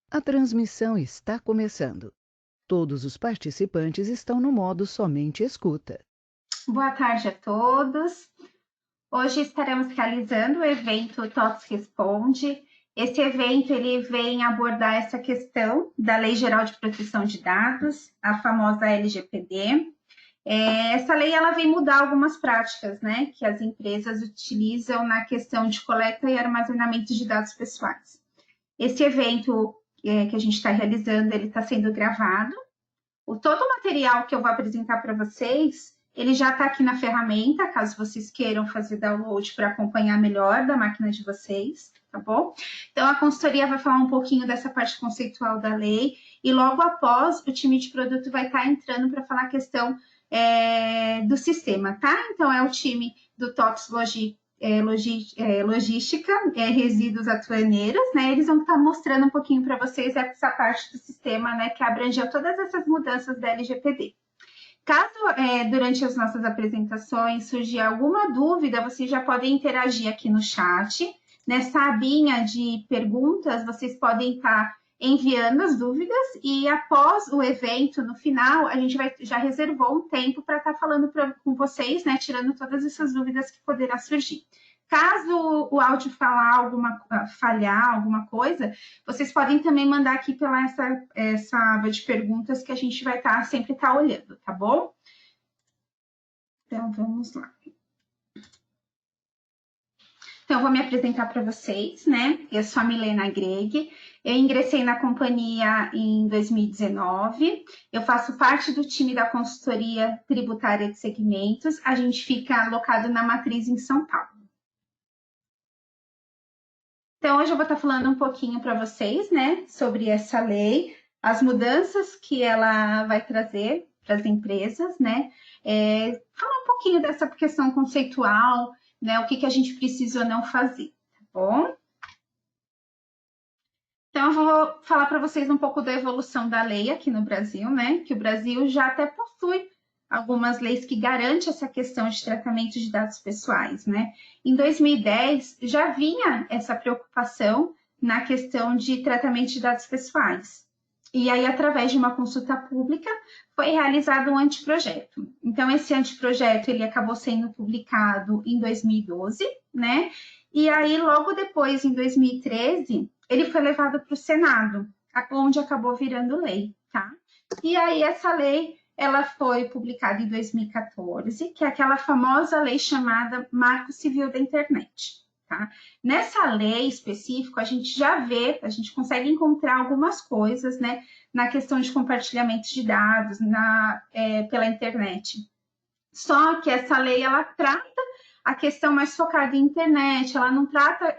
A transmissão está começando. Todos os participantes estão no modo somente escuta. Boa tarde a todos. Hoje estaremos realizando o evento TOTS Responde. Esse evento ele vem abordar essa questão da Lei Geral de Proteção de Dados, a famosa LGPD. Essa lei ela vem mudar algumas práticas, né, que as empresas utilizam na questão de coleta e armazenamento de dados pessoais. Esse evento que a gente está realizando, ele está sendo gravado. Todo o material que eu vou apresentar para vocês, ele já está aqui na ferramenta, caso vocês queiram fazer download para acompanhar melhor da máquina de vocês, tá bom? Então, a consultoria vai falar um pouquinho dessa parte conceitual da lei e logo após o time de produto vai estar entrando para falar a questão do sistema, tá? Então, é o time do TOTS Logística, Resíduos Atuaneiros, né? Eles vão estar mostrando um pouquinho para vocês essa parte do sistema, né? Que abrangeu todas essas mudanças da LGPD. Caso durante as nossas apresentações surgir alguma dúvida, vocês já podem interagir aqui no chat. Nessa abinha de perguntas, vocês podem estar enviando as dúvidas e após o evento, no final, a gente já reservou um tempo para estar falando com vocês, né, tirando todas essas dúvidas que poderá surgir. Caso o áudio falhar alguma coisa, vocês podem também mandar aqui pela essa aba de perguntas que a gente vai sempre estar olhando, tá bom? Então, vamos lá. Então, eu vou me apresentar para vocês, né? Eu sou a Milena Greg, eu ingressei na companhia em 2019, eu faço parte do time da consultoria tributária de segmentos, a gente fica alocado na matriz em São Paulo. Então, hoje eu vou estar falando um pouquinho para vocês, né, sobre essa lei, as mudanças que ela vai trazer para as empresas, né, falar um pouquinho dessa questão conceitual, né, o que a gente precisa ou não fazer, tá bom? Então, eu vou falar para vocês um pouco da evolução da lei aqui no Brasil, né, que o Brasil já até possui algumas leis que garantem essa questão de tratamento de dados pessoais, né? Em 2010, já vinha essa preocupação na questão de tratamento de dados pessoais. E aí, através de uma consulta pública, foi realizado um anteprojeto. Então, esse anteprojeto, ele acabou sendo publicado em 2012, né? E aí, logo depois, em 2013, ele foi levado para o Senado, onde acabou virando lei, tá? E aí, essa lei ela foi publicada em 2014, que é aquela famosa lei chamada Marco Civil da Internet. Tá? Nessa lei específica, a gente já vê, a gente consegue encontrar algumas coisas, né, na questão de compartilhamento de dados pela internet. Só que essa lei, ela trata a questão mais focada em internet, ela não trata,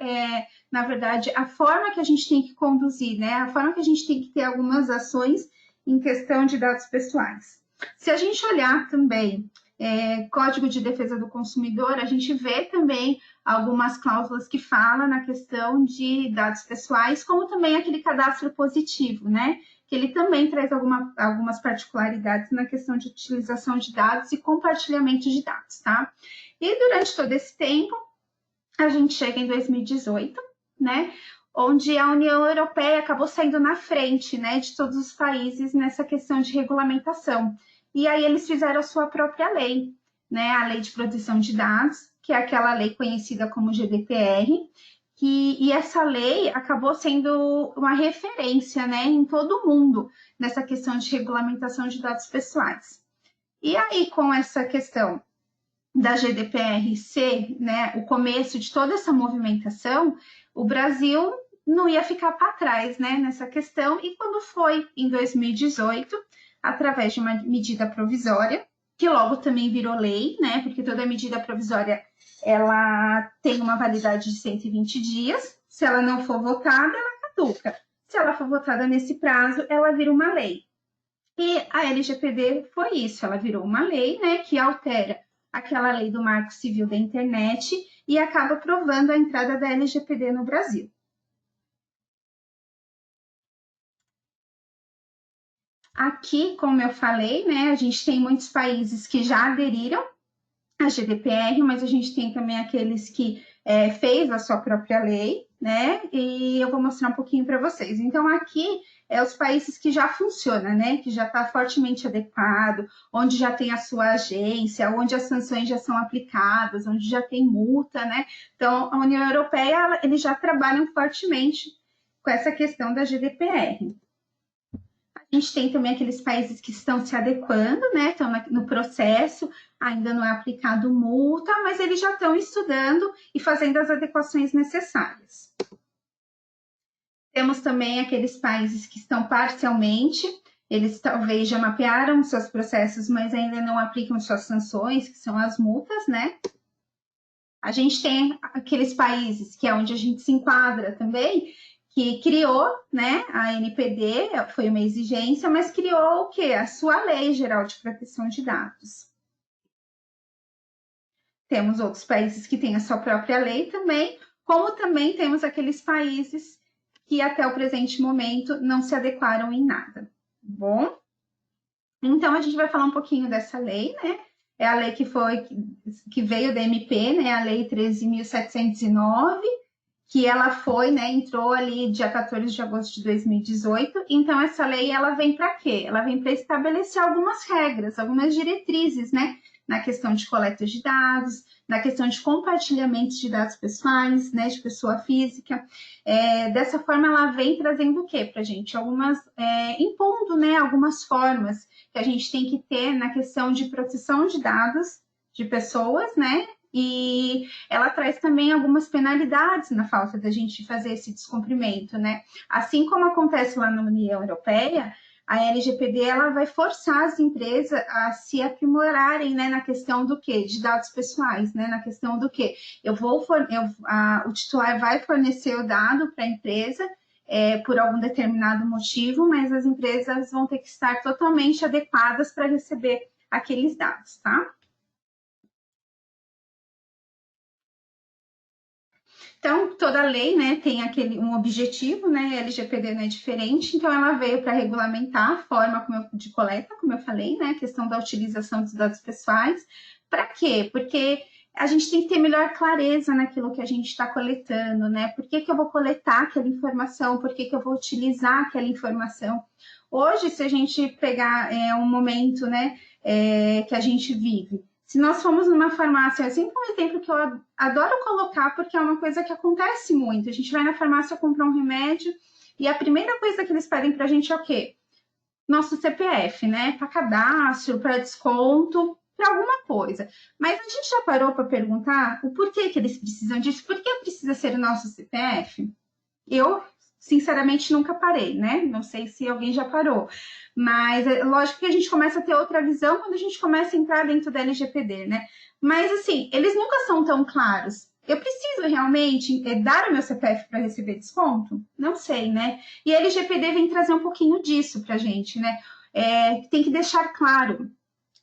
na verdade, a forma que a gente tem que conduzir, né, a forma que a gente tem que ter algumas ações em questão de dados pessoais. Se a gente olhar também Código de Defesa do Consumidor, a gente vê também algumas cláusulas que falam na questão de dados pessoais, como também aquele cadastro positivo, né? Que ele também traz algumas particularidades na questão de utilização de dados e compartilhamento de dados, tá? E durante todo esse tempo, a gente chega em 2018, né? Onde a União Europeia acabou saindo na frente, né, de todos os países nessa questão de regulamentação. E aí eles fizeram a sua própria lei, né, a Lei de Proteção de Dados, que é aquela lei conhecida como GDPR, e essa lei acabou sendo uma referência, né, em todo o mundo nessa questão de regulamentação de dados pessoais. E aí, com essa questão da GDPR ser, né, o começo de toda essa movimentação, o Brasil não ia ficar para trás, né, nessa questão, e quando foi em 2018, através de uma medida provisória, que logo também virou lei, né, porque toda medida provisória, ela tem uma validade de 120 dias, se ela não for votada, ela caduca. Se ela for votada nesse prazo, ela vira uma lei. E a LGPD foi isso, ela virou uma lei, né, que altera aquela lei do Marco Civil da Internet e acaba aprovando a entrada da LGPD no Brasil. Aqui, como eu falei, né, a gente tem muitos países que já aderiram à GDPR, mas a gente tem também aqueles que fez a sua própria lei, né? E eu vou mostrar um pouquinho para vocês. Então, aqui é os países que já funciona, né? Que já está fortemente adequado, onde já tem a sua agência, onde as sanções já são aplicadas, onde já tem multa, né? Então, a União Europeia, eles já trabalham fortemente com essa questão da GDPR. A gente tem também aqueles países que estão se adequando, né? Estão no processo, ainda não é aplicado multa, mas eles já estão estudando e fazendo as adequações necessárias. Temos também aqueles países que estão parcialmente, eles talvez já mapearam seus processos, mas ainda não aplicam suas sanções, que são as multas, né? A gente tem aqueles países que é onde a gente se enquadra também, que criou, né, a NPD, foi uma exigência, mas criou o quê? A sua Lei Geral de Proteção de Dados. Temos outros países que têm a sua própria lei também, como também temos aqueles países que até o presente momento não se adequaram em nada. Bom, então a gente vai falar um pouquinho dessa lei, né? É a lei que veio da MP, né? A Lei 13.709, que ela foi, né, entrou ali dia 14 de agosto de 2018. Então, essa lei, ela vem para quê? Ela vem para estabelecer algumas regras, algumas diretrizes, né, na questão de coleta de dados, na questão de compartilhamento de dados pessoais, né, de pessoa física. Dessa forma, ela vem trazendo o quê para a gente? Impondo, né, algumas formas que a gente tem que ter na questão de proteção de dados de pessoas, né, e ela traz também algumas penalidades na falta da gente fazer esse descumprimento, né? Assim como acontece lá na União Europeia, a LGPD ela vai forçar as empresas a se aprimorarem, né, na questão do quê? De dados pessoais, né? Na questão do quê? O titular vai fornecer o dado para a empresa por algum determinado motivo, mas as empresas vão ter que estar totalmente adequadas para receber aqueles dados, tá? Então, toda lei, né, tem um objetivo, né? A LGPD não é diferente, então ela veio para regulamentar a forma de coleta, como eu falei, né? A questão da utilização dos dados pessoais. Para quê? Porque a gente tem que ter melhor clareza naquilo que a gente está coletando, né? Por que eu vou coletar aquela informação? Por que eu vou utilizar aquela informação? Hoje, se a gente pegar um momento, né, que a gente vive, se nós formos numa farmácia, assim como um exemplo que eu adoro colocar, porque é uma coisa que acontece muito. A gente vai na farmácia comprar um remédio e a primeira coisa que eles pedem para a gente é o quê? Nosso CPF, né? Para cadastro, para desconto, para alguma coisa. Mas a gente já parou para perguntar o porquê que eles precisam disso? Por que precisa ser o nosso CPF? Eu, sinceramente, nunca parei, né? Não sei se alguém já parou. Mas é lógico que a gente começa a ter outra visão quando a gente começa a entrar dentro da LGPD, né? Mas, assim, eles nunca são tão claros. Eu preciso realmente dar o meu CPF para receber desconto? Não sei, né? E a LGPD vem trazer um pouquinho disso para a gente, né? Tem que deixar claro,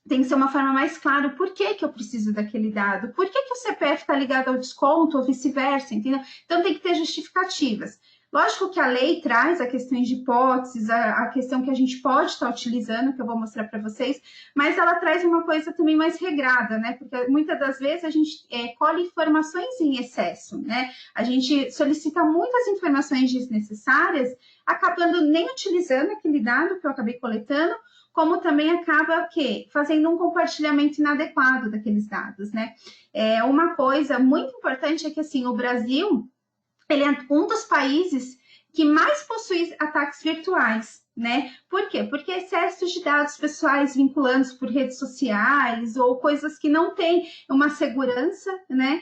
tem que ser uma forma mais clara por que eu preciso daquele dado, por que o CPF está ligado ao desconto ou vice-versa, entendeu? Então tem que ter justificativas. Lógico que a lei traz a questão de hipóteses, a questão que a gente pode estar utilizando, que eu vou mostrar para vocês, mas ela traz uma coisa também mais regrada, né? Porque muitas das vezes a gente colhe informações em excesso, né? A gente solicita muitas informações desnecessárias, acabando nem utilizando aquele dado que eu acabei coletando, como também acaba o quê? Fazendo um compartilhamento inadequado daqueles dados, né? Uma coisa muito importante é que, assim, o Brasil, ele é um dos países que mais possui ataques virtuais, né? Por quê? Porque excesso de dados pessoais vinculados por redes sociais ou coisas que não têm uma segurança, né?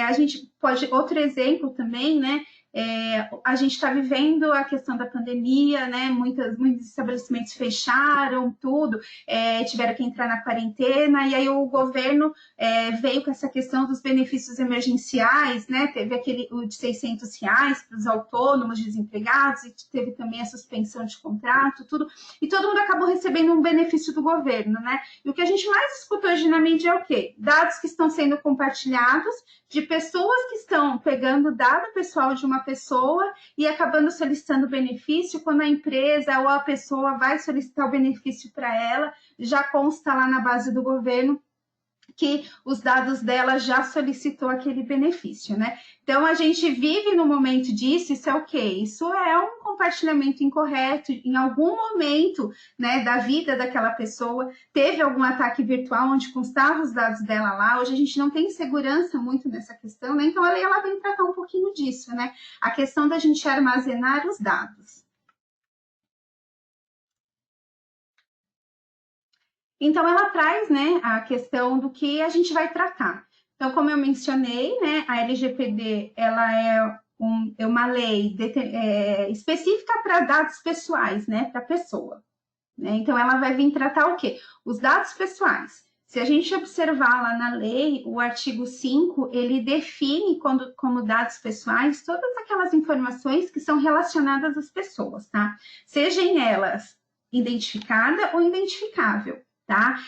A gente pode, outro exemplo também, né? A gente está vivendo a questão da pandemia, né? Muitos estabelecimentos fecharam, tudo, tiveram que entrar na quarentena, e aí o governo veio com essa questão dos benefícios emergenciais, né? Teve o de R$ 600 para os autônomos, desempregados, e teve também a suspensão de contrato, tudo, e todo mundo acabou recebendo um benefício do governo, né? E o que a gente mais escuta hoje na mídia é o quê? Dados que estão sendo compartilhados de pessoas que estão pegando dado pessoal de uma pessoa e acabando solicitando benefício, quando a empresa ou a pessoa vai solicitar o benefício para ela, já consta lá na base do governo que os dados dela já solicitou aquele benefício, né? Então, a gente vive no momento disso, isso é o quê? Isso é um compartilhamento incorreto. Em algum momento, né, da vida daquela pessoa, teve algum ataque virtual onde constavam os dados dela lá. Hoje a gente não tem segurança muito nessa questão, né? Então, a lei ela vem tratar um pouquinho disso, né? A questão da gente armazenar os dados. Então, ela traz, né, a questão do que a gente vai tratar. Então, como eu mencionei, né, a LGPD ela é uma lei específica para dados pessoais, né, para a pessoa. Né? Então, ela vai vir tratar o quê? Os dados pessoais. Se a gente observar lá na lei, o artigo 5, ele define como dados pessoais todas aquelas informações que são relacionadas às pessoas, tá? Sejam elas identificada ou identificável. Tá?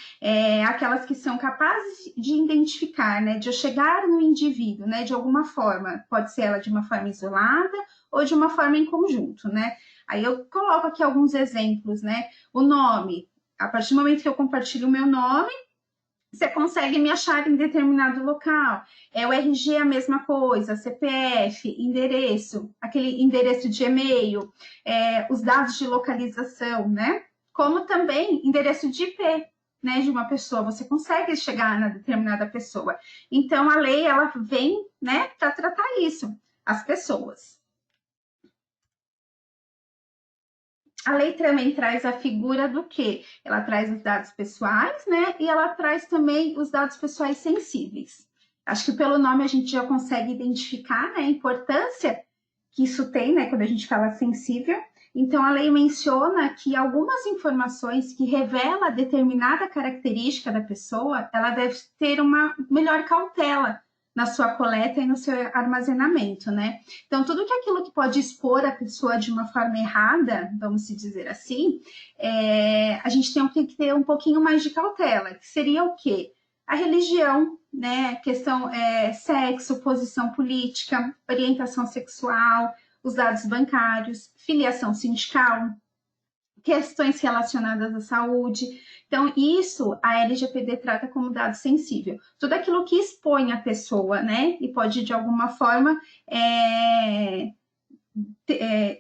Aquelas que são capazes de identificar, né? De eu chegar no indivíduo, né? De alguma forma, pode ser ela de uma forma isolada ou de uma forma em conjunto, né? Aí eu coloco aqui alguns exemplos, né? O nome, a partir do momento que eu compartilho o meu nome, você consegue me achar em determinado local. O RG é a mesma coisa, CPF, endereço, aquele endereço de e-mail, os dados de localização, né? Como também endereço de IP, né, de uma pessoa, você consegue chegar na determinada pessoa. Então, a lei, ela vem, né, para tratar isso, as pessoas. A lei também traz a figura do quê? Ela traz os dados pessoais, né, e ela traz também os dados pessoais sensíveis. Acho que pelo nome a gente já consegue identificar, né, a importância que isso tem, né, quando a gente fala sensível. Então, a lei menciona que algumas informações que revelam determinada característica da pessoa, ela deve ter uma melhor cautela na sua coleta e no seu armazenamento, né? Então, tudo aquilo que pode expor a pessoa de uma forma errada, vamos dizer assim, a gente tem que ter um pouquinho mais de cautela, que seria o quê? A religião, né? Questão sexo, posição política, orientação sexual, os dados bancários, filiação sindical, questões relacionadas à saúde. Então, isso a LGPD trata como dado sensível. Tudo aquilo que expõe a pessoa, né? E pode, de alguma forma,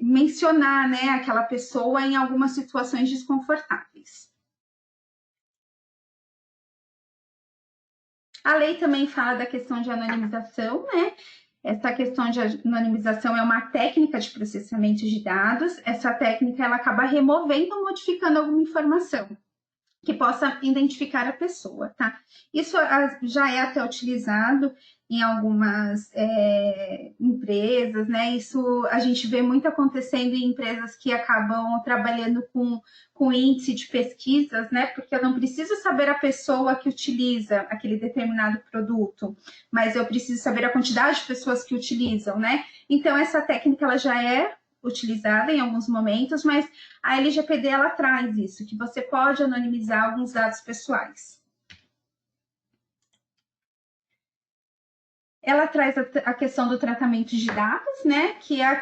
mencionar, né, aquela pessoa em algumas situações desconfortáveis. A lei também fala da questão de anonimização, né? Essa questão de anonimização é uma técnica de processamento de dados. Essa técnica ela acaba removendo ou modificando alguma informação que possa identificar a pessoa, tá? Isso já é até utilizado em algumas empresas, né? Isso a gente vê muito acontecendo em empresas que acabam trabalhando com índice de pesquisas, né? Porque eu não preciso saber a pessoa que utiliza aquele determinado produto, mas eu preciso saber a quantidade de pessoas que utilizam, né? Então, essa técnica ela já é utilizada em alguns momentos, mas a LGPD ela traz isso, que você pode anonimizar alguns dados pessoais. Ela traz a questão do tratamento de dados, né? Que é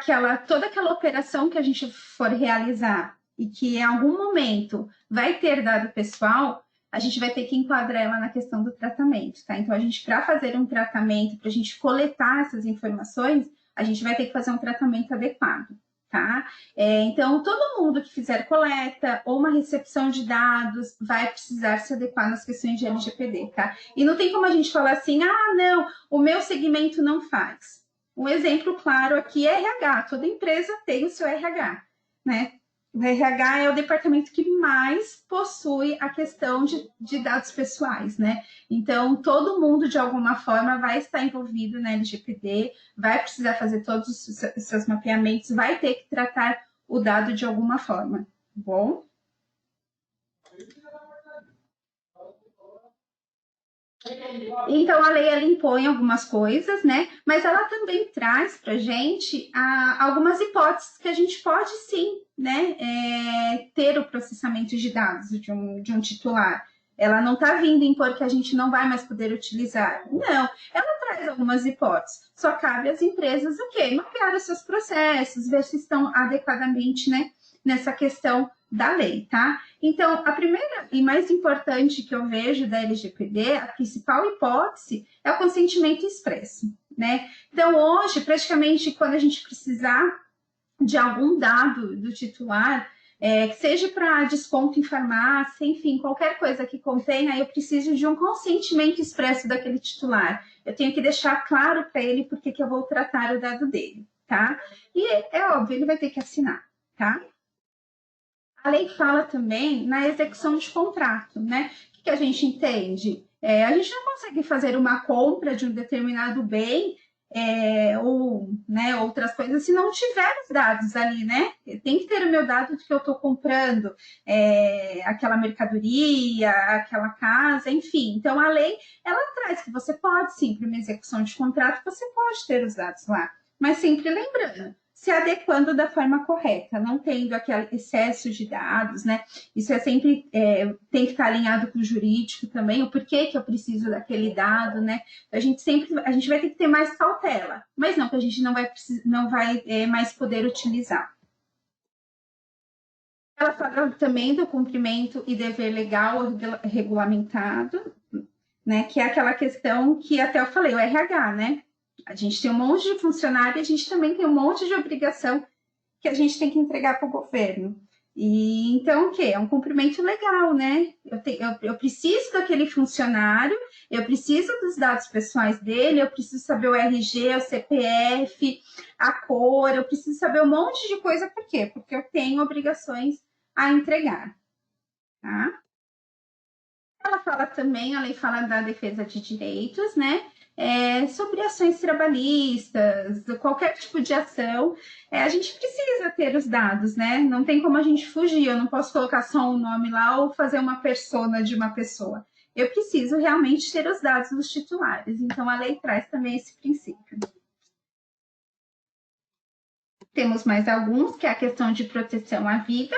toda aquela operação que a gente for realizar e que em algum momento vai ter dado pessoal, a gente vai ter que enquadrar ela na questão do tratamento, tá? Então, para fazer um tratamento, para a gente coletar essas informações, a gente vai ter que fazer um tratamento adequado. Tá? Então, todo mundo que fizer coleta ou uma recepção de dados vai precisar se adequar nas questões de LGPD, tá? E não tem como a gente falar assim, não, o meu segmento não faz. Um exemplo claro aqui é RH, toda empresa tem o seu RH, né? O RH é o departamento que mais possui a questão de dados pessoais, né? Então, todo mundo, de alguma forma, vai estar envolvido na LGPD, vai precisar fazer todos os seus mapeamentos, vai ter que tratar o dado de alguma forma, tá bom? Então, a lei ela impõe algumas coisas, né? Mas ela também traz para a gente algumas hipóteses que a gente pode sim, né? Ter o processamento de dados de um titular. Ela não está vindo impor que a gente não vai mais poder utilizar. Não, ela traz algumas hipóteses. Só cabe às empresas o quê? Mapear os seus processos, ver se estão adequadamente, né? Nessa questão da lei, tá? Então, a primeira e mais importante que eu vejo da LGPD, a principal hipótese, é o consentimento expresso, né? Então, hoje, praticamente, quando a gente precisar de algum dado do titular, que seja para desconto em farmácia, enfim, qualquer coisa que contenha, eu preciso de um consentimento expresso daquele titular. Eu tenho que deixar claro para ele porque que eu vou tratar o dado dele, tá? E é óbvio, ele vai ter que assinar, tá? A lei fala também na execução de contrato, né? O que a gente entende? A gente não consegue fazer uma compra de um determinado bem ou né, outras coisas se não tiver os dados ali, né? Tem que ter o meu dado de que eu estou comprando aquela mercadoria, aquela casa, enfim. Então, a lei, ela traz que você pode, sim, para uma execução de contrato, você pode ter os dados lá. Mas sempre lembrando, se adequando da forma correta, não tendo aquele excesso de dados, né? Isso é sempre tem que estar alinhado com o jurídico também, o porquê que eu preciso daquele dado, né? A gente vai ter que ter mais cautela, mas não que a gente não vai mais poder utilizar. Ela fala também do cumprimento e dever legal regulamentado, né? Que é aquela questão que até eu falei, o RH, né? A gente tem um monte de funcionário e a gente também tem um monte de obrigação que a gente tem que entregar para o governo. E então o quê? É um cumprimento legal, né? Eu preciso daquele funcionário, eu preciso dos dados pessoais dele, eu preciso saber o RG, o CPF, a cor, eu preciso saber um monte de coisa, por quê? Porque eu tenho obrigações a entregar, tá? Ela fala também, a lei fala da defesa de direitos, né? Sobre ações trabalhistas, qualquer tipo de ação, a gente precisa ter os dados, né? Não tem como a gente fugir, eu não posso colocar só um nome lá ou fazer uma persona de uma pessoa. Eu preciso realmente ter os dados dos titulares, então a lei traz também esse princípio. Temos mais alguns, que é a questão de proteção à vida,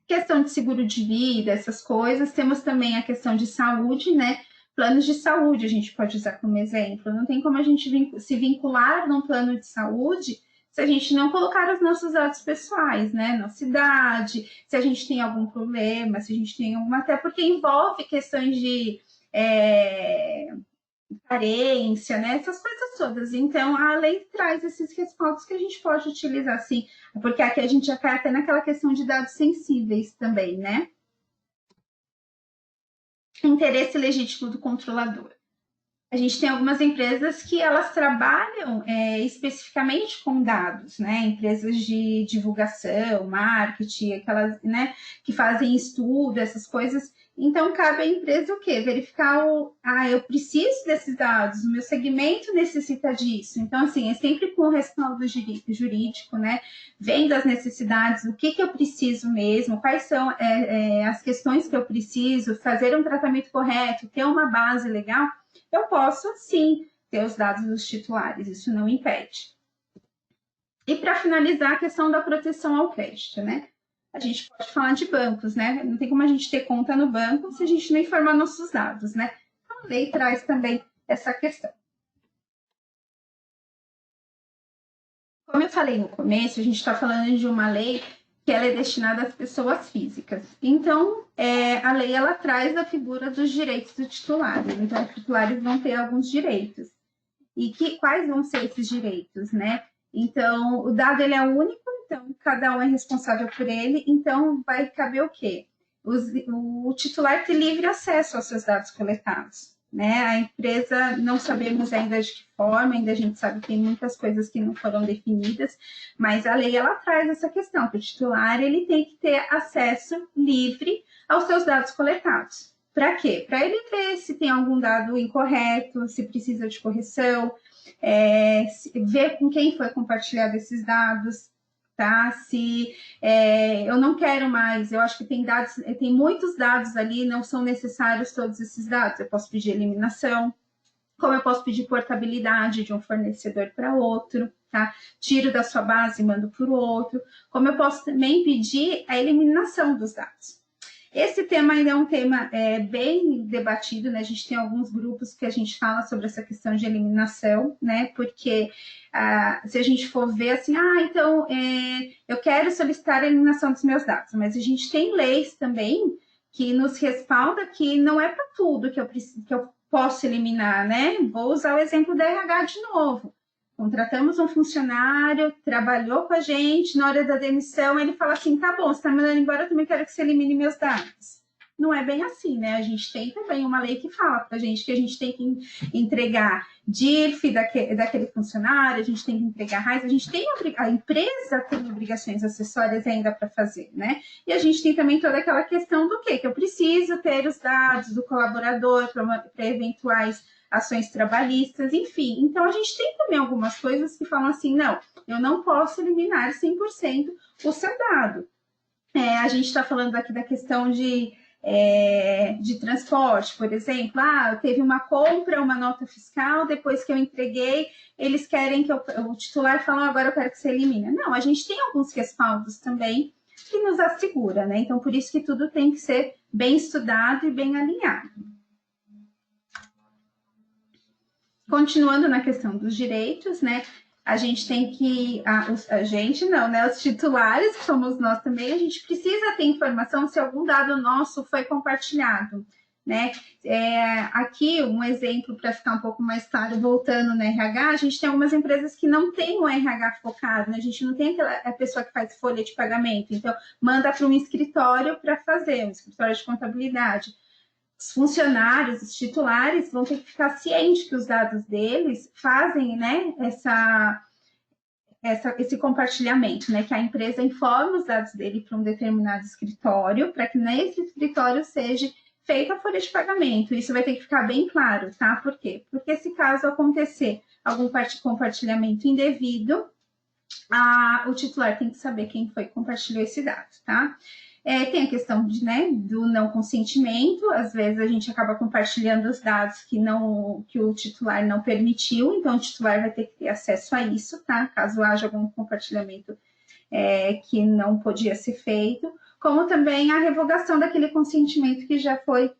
questão de seguro de vida, essas coisas. Temos também a questão de saúde, né? Planos de saúde a gente pode usar como exemplo. Não tem como a gente se vincular num plano de saúde se a gente não colocar os nossos dados pessoais, né? Nossa idade, se a gente tem algum problema, se a gente tem alguma... Até porque envolve questões de carência, né? Essas coisas todas. Então, a lei traz esses respaldos que a gente pode utilizar, sim. Porque aqui a gente já cai até naquela questão de dados sensíveis também, né? Interesse legítimo do controlador. A gente tem algumas empresas que elas trabalham especificamente com dados, né? Empresas de divulgação, marketing, aquelas, né, que fazem estudo, essas coisas. Então, cabe à empresa o quê? Verificar eu preciso desses dados, o meu segmento necessita disso. Então, assim, é sempre com o respaldo jurídico, né? Vendo as necessidades, o que eu preciso mesmo, quais são as questões que eu preciso, fazer um tratamento correto, ter uma base legal. Eu posso, sim, ter os dados dos titulares, isso não impede. E para finalizar, a questão da proteção ao crédito, né? A gente pode falar de bancos, né? Não tem como a gente ter conta no banco se a gente não informar nossos dados, né? Então, a lei traz também essa questão. Como eu falei no começo, a gente está falando de uma lei que ela é destinada às pessoas físicas. Então, a lei ela traz a figura dos direitos do titular. Então, os titulares vão ter alguns direitos. E quais vão ser esses direitos, né? Então, o dado ele é único, então cada um é responsável por ele. Então, vai caber o quê? O titular ter livre acesso aos seus dados coletados. Né? A empresa, não sabemos ainda de que forma, ainda a gente sabe que tem muitas coisas que não foram definidas, mas a lei ela traz essa questão, que o titular ele tem que ter acesso livre aos seus dados coletados. Para quê? Para ele ver se tem algum dado incorreto, se precisa de correção, ver com quem foi compartilhado esses dados, tá? Se eu não quero mais, eu acho que tem muitos dados ali, não são necessários todos esses dados. Eu posso pedir eliminação, como eu posso pedir portabilidade de um fornecedor para outro, tá? Tiro da sua base e mando para o outro. Como eu posso também pedir a eliminação dos dados. Esse tema ainda é um tema bem debatido, né? A gente tem alguns grupos que a gente fala sobre essa questão de eliminação, né? Porque se a gente for ver assim, então eu quero solicitar a eliminação dos meus dados, mas a gente tem leis também que nos respalda que não é para tudo que eu posso eliminar, né? Vou usar o exemplo da RH de novo. Contratamos um funcionário, trabalhou com a gente, na hora da demissão ele fala assim, tá bom, você está me mandando embora, eu também quero que você elimine meus dados. Não é bem assim, né? A gente tem também uma lei que fala para a gente que a gente tem que entregar DIRF daquele funcionário, a gente tem que entregar RAIS, a empresa tem obrigações acessórias ainda para fazer, né? E a gente tem também toda aquela questão do quê? Que eu preciso ter os dados do colaborador para eventuais ações trabalhistas, enfim. Então, a gente tem também algumas coisas que falam assim, não, eu não posso eliminar 100% o seu dado. A gente está falando aqui da questão de transporte, por exemplo. Teve uma compra, uma nota fiscal, depois que eu entreguei, eles querem que o titular fala, agora eu quero que você elimine. Não, a gente tem alguns respaldos também que nos assegura, né? Então, por isso que tudo tem que ser bem estudado e bem alinhado. Continuando na questão dos direitos, né? A gente tem que... os titulares, que somos nós também, a gente precisa ter informação se algum dado nosso foi compartilhado, né? Aqui, um exemplo para ficar um pouco mais claro, voltando no RH, a gente tem algumas empresas que não tem o RH focado, né? A gente não tem a pessoa que faz folha de pagamento, então manda para um escritório para fazer, um escritório de contabilidade. Os funcionários, os titulares, vão ter que ficar cientes que os dados deles fazem, né, esse compartilhamento, né, que a empresa informa os dados dele para um determinado escritório, para que nesse escritório seja feita a folha de pagamento. Isso vai ter que ficar bem claro, tá? Por quê? Porque se caso acontecer algum compartilhamento indevido, o titular tem que saber quem foi que compartilhou esse dado, tá? Tem a questão do não consentimento, às vezes a gente acaba compartilhando os dados que o titular não permitiu, então o titular vai ter que ter acesso a isso, tá? Caso haja algum compartilhamento que não podia ser feito, como também a revogação daquele consentimento que já foi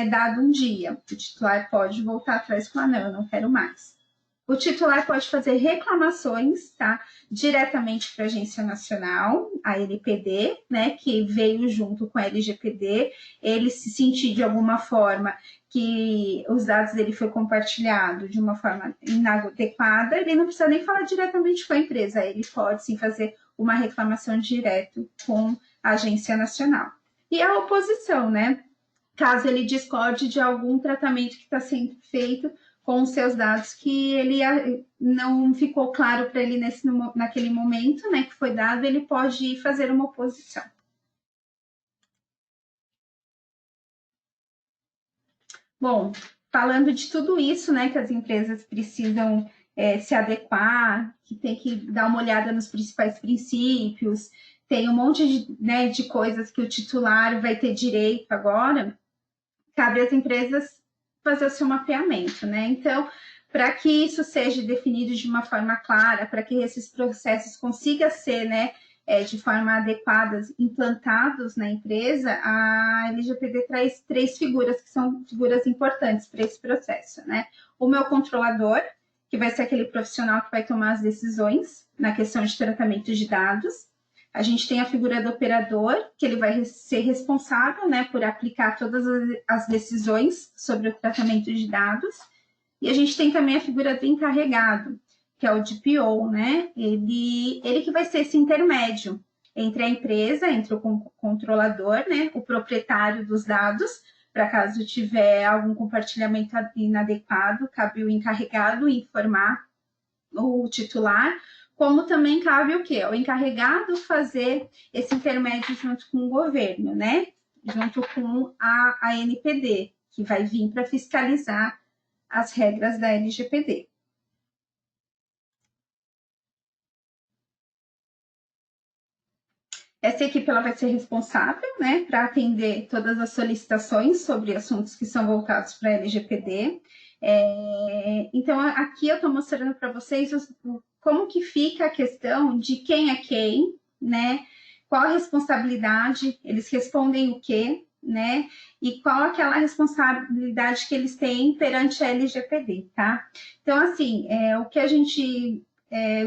dado um dia. O titular pode voltar atrás e falar, não, eu não quero mais. O titular pode fazer reclamações, tá? Diretamente para a Agência Nacional, a LPD, né? Que veio junto com a LGPD. Ele se sentir de alguma forma que os dados dele foi compartilhado de uma forma inadequada, ele não precisa nem falar diretamente com a empresa. Ele pode sim fazer uma reclamação direto com a Agência Nacional. E a oposição, né? Caso ele discorde de algum tratamento que está sendo feito com os seus dados que ele não ficou claro para ele naquele momento, né, que foi dado, ele pode ir fazer uma oposição. Bom, falando de tudo isso, né, que as empresas precisam se adequar, que tem que dar uma olhada nos principais princípios, tem um monte de coisas que o titular vai ter direito agora, cabe às empresas fazer o seu mapeamento, né? Então, para que isso seja definido de uma forma clara, para que esses processos consigam ser, né, de forma adequada, implantados na empresa, a LGPD traz 3 figuras que são figuras importantes para esse processo, né? O meu controlador, que vai ser aquele profissional que vai tomar as decisões na questão de tratamento de dados. A gente tem a figura do operador, que ele vai ser responsável, né, por aplicar todas as decisões sobre o tratamento de dados. E a gente tem também a figura do encarregado, que é o DPO, né? Ele que vai ser esse intermédio entre a empresa, entre o controlador, né, o proprietário dos dados, para caso tiver algum compartilhamento inadequado, cabe o encarregado informar o titular, como também cabe o quê? O encarregado fazer esse intermédio junto com o governo, né? Junto com a ANPD, que vai vir para fiscalizar as regras da LGPD. Essa equipe ela vai ser responsável, né, para atender todas as solicitações sobre assuntos que são voltados para a LGPD. Então, aqui eu estou mostrando para vocês como que fica a questão de quem é quem, né? Qual a responsabilidade, eles respondem o quê, né? E qual aquela responsabilidade que eles têm perante a LGPD, tá? Então, assim, o que a gente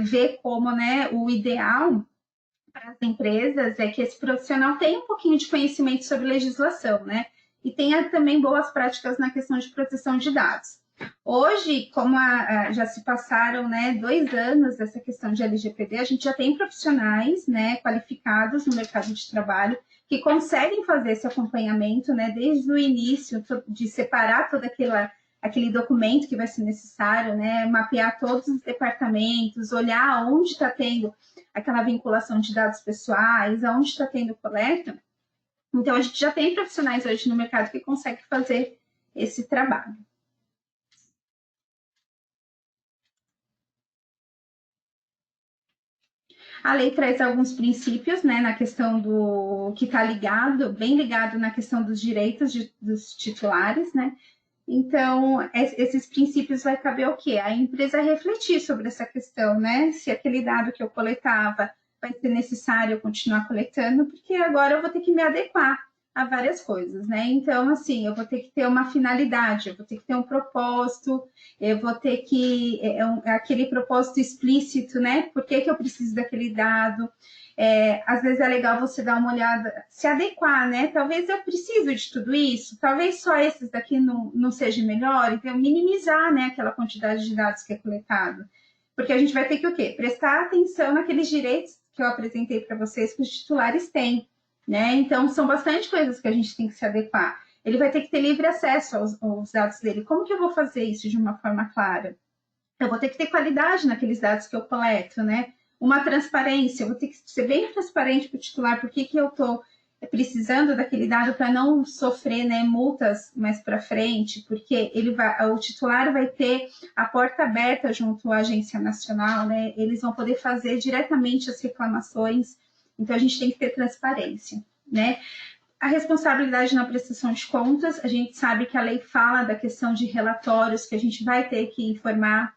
vê como, né, o ideal para as empresas é que esse profissional tenha um pouquinho de conhecimento sobre legislação, né? E tenha também boas práticas na questão de proteção de dados. Hoje, como já se passaram, né, 2 anos dessa questão de LGPD, a gente já tem profissionais, né, qualificados no mercado de trabalho que conseguem fazer esse acompanhamento, né, desde o início, de separar todo aquele documento que vai ser necessário, né, mapear todos os departamentos, olhar onde está tendo aquela vinculação de dados pessoais, aonde está tendo coleta. Então, a gente já tem profissionais hoje no mercado que conseguem fazer esse trabalho. A lei traz alguns princípios, né, na questão do que está ligado, bem ligado na questão dos direitos dos titulares, né? Então, esses princípios vai caber o quê? A empresa refletir sobre essa questão, né? Se aquele dado que eu coletava vai ser necessário eu continuar coletando, porque agora eu vou ter que me adequar a várias coisas, né? Então, assim, eu vou ter que ter uma finalidade, eu vou ter que ter um propósito, eu vou ter que aquele propósito explícito, né? Por que eu preciso daquele dado? Às vezes é legal você dar uma olhada, se adequar, né? Talvez eu precise de tudo isso, talvez só esses daqui não seja melhor, então minimizar, né, aquela quantidade de dados que é coletado. Porque a gente vai ter que o quê? Prestar atenção naqueles direitos que eu apresentei para vocês que os titulares têm, né? Então são bastante coisas que a gente tem que se adequar. Ele vai ter que ter livre acesso aos dados dele. Como que eu vou fazer isso de uma forma clara? Eu vou ter que ter qualidade naqueles dados que eu coleto, né? Uma transparência, eu vou ter que ser bem transparente para o titular, por que eu estou precisando daquele dado para não sofrer, né, multas mais para frente, porque o titular vai ter a porta aberta junto à agência nacional, né? Eles vão poder fazer diretamente as reclamações, então a gente tem que ter transparência, né? A responsabilidade na prestação de contas, a gente sabe que a lei fala da questão de relatórios que a gente vai ter que informar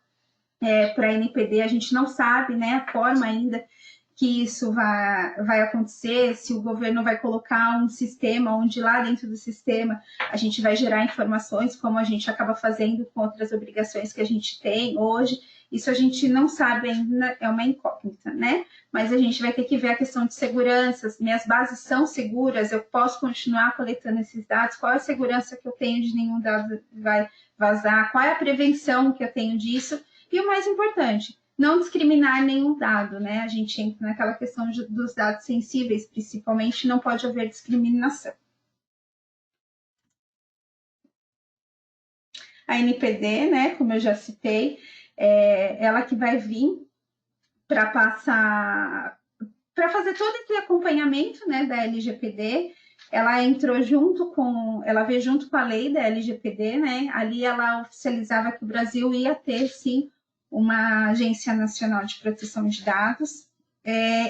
para a NPD, a gente não sabe, né, a forma ainda que isso vai acontecer, se o governo vai colocar um sistema onde lá dentro do sistema a gente vai gerar informações, como a gente acaba fazendo com outras obrigações que a gente tem hoje. Isso a gente não sabe ainda, é uma incógnita, né? Mas a gente vai ter que ver a questão de segurança, minhas bases são seguras, eu posso continuar coletando esses dados, qual é a segurança que eu tenho de nenhum dado vai vazar, qual é a prevenção que eu tenho disso, e o mais importante, não discriminar nenhum dado, né? A gente entra naquela questão dos dados sensíveis, principalmente, não pode haver discriminação. A NPD, né, como eu já citei, ela que vai vir para passar, para fazer todo esse acompanhamento, né, da LGPD. Ela entrou ela veio junto com a lei da LGPD, né? Ali ela oficializava que o Brasil ia ter, sim, uma agência nacional de proteção de dados.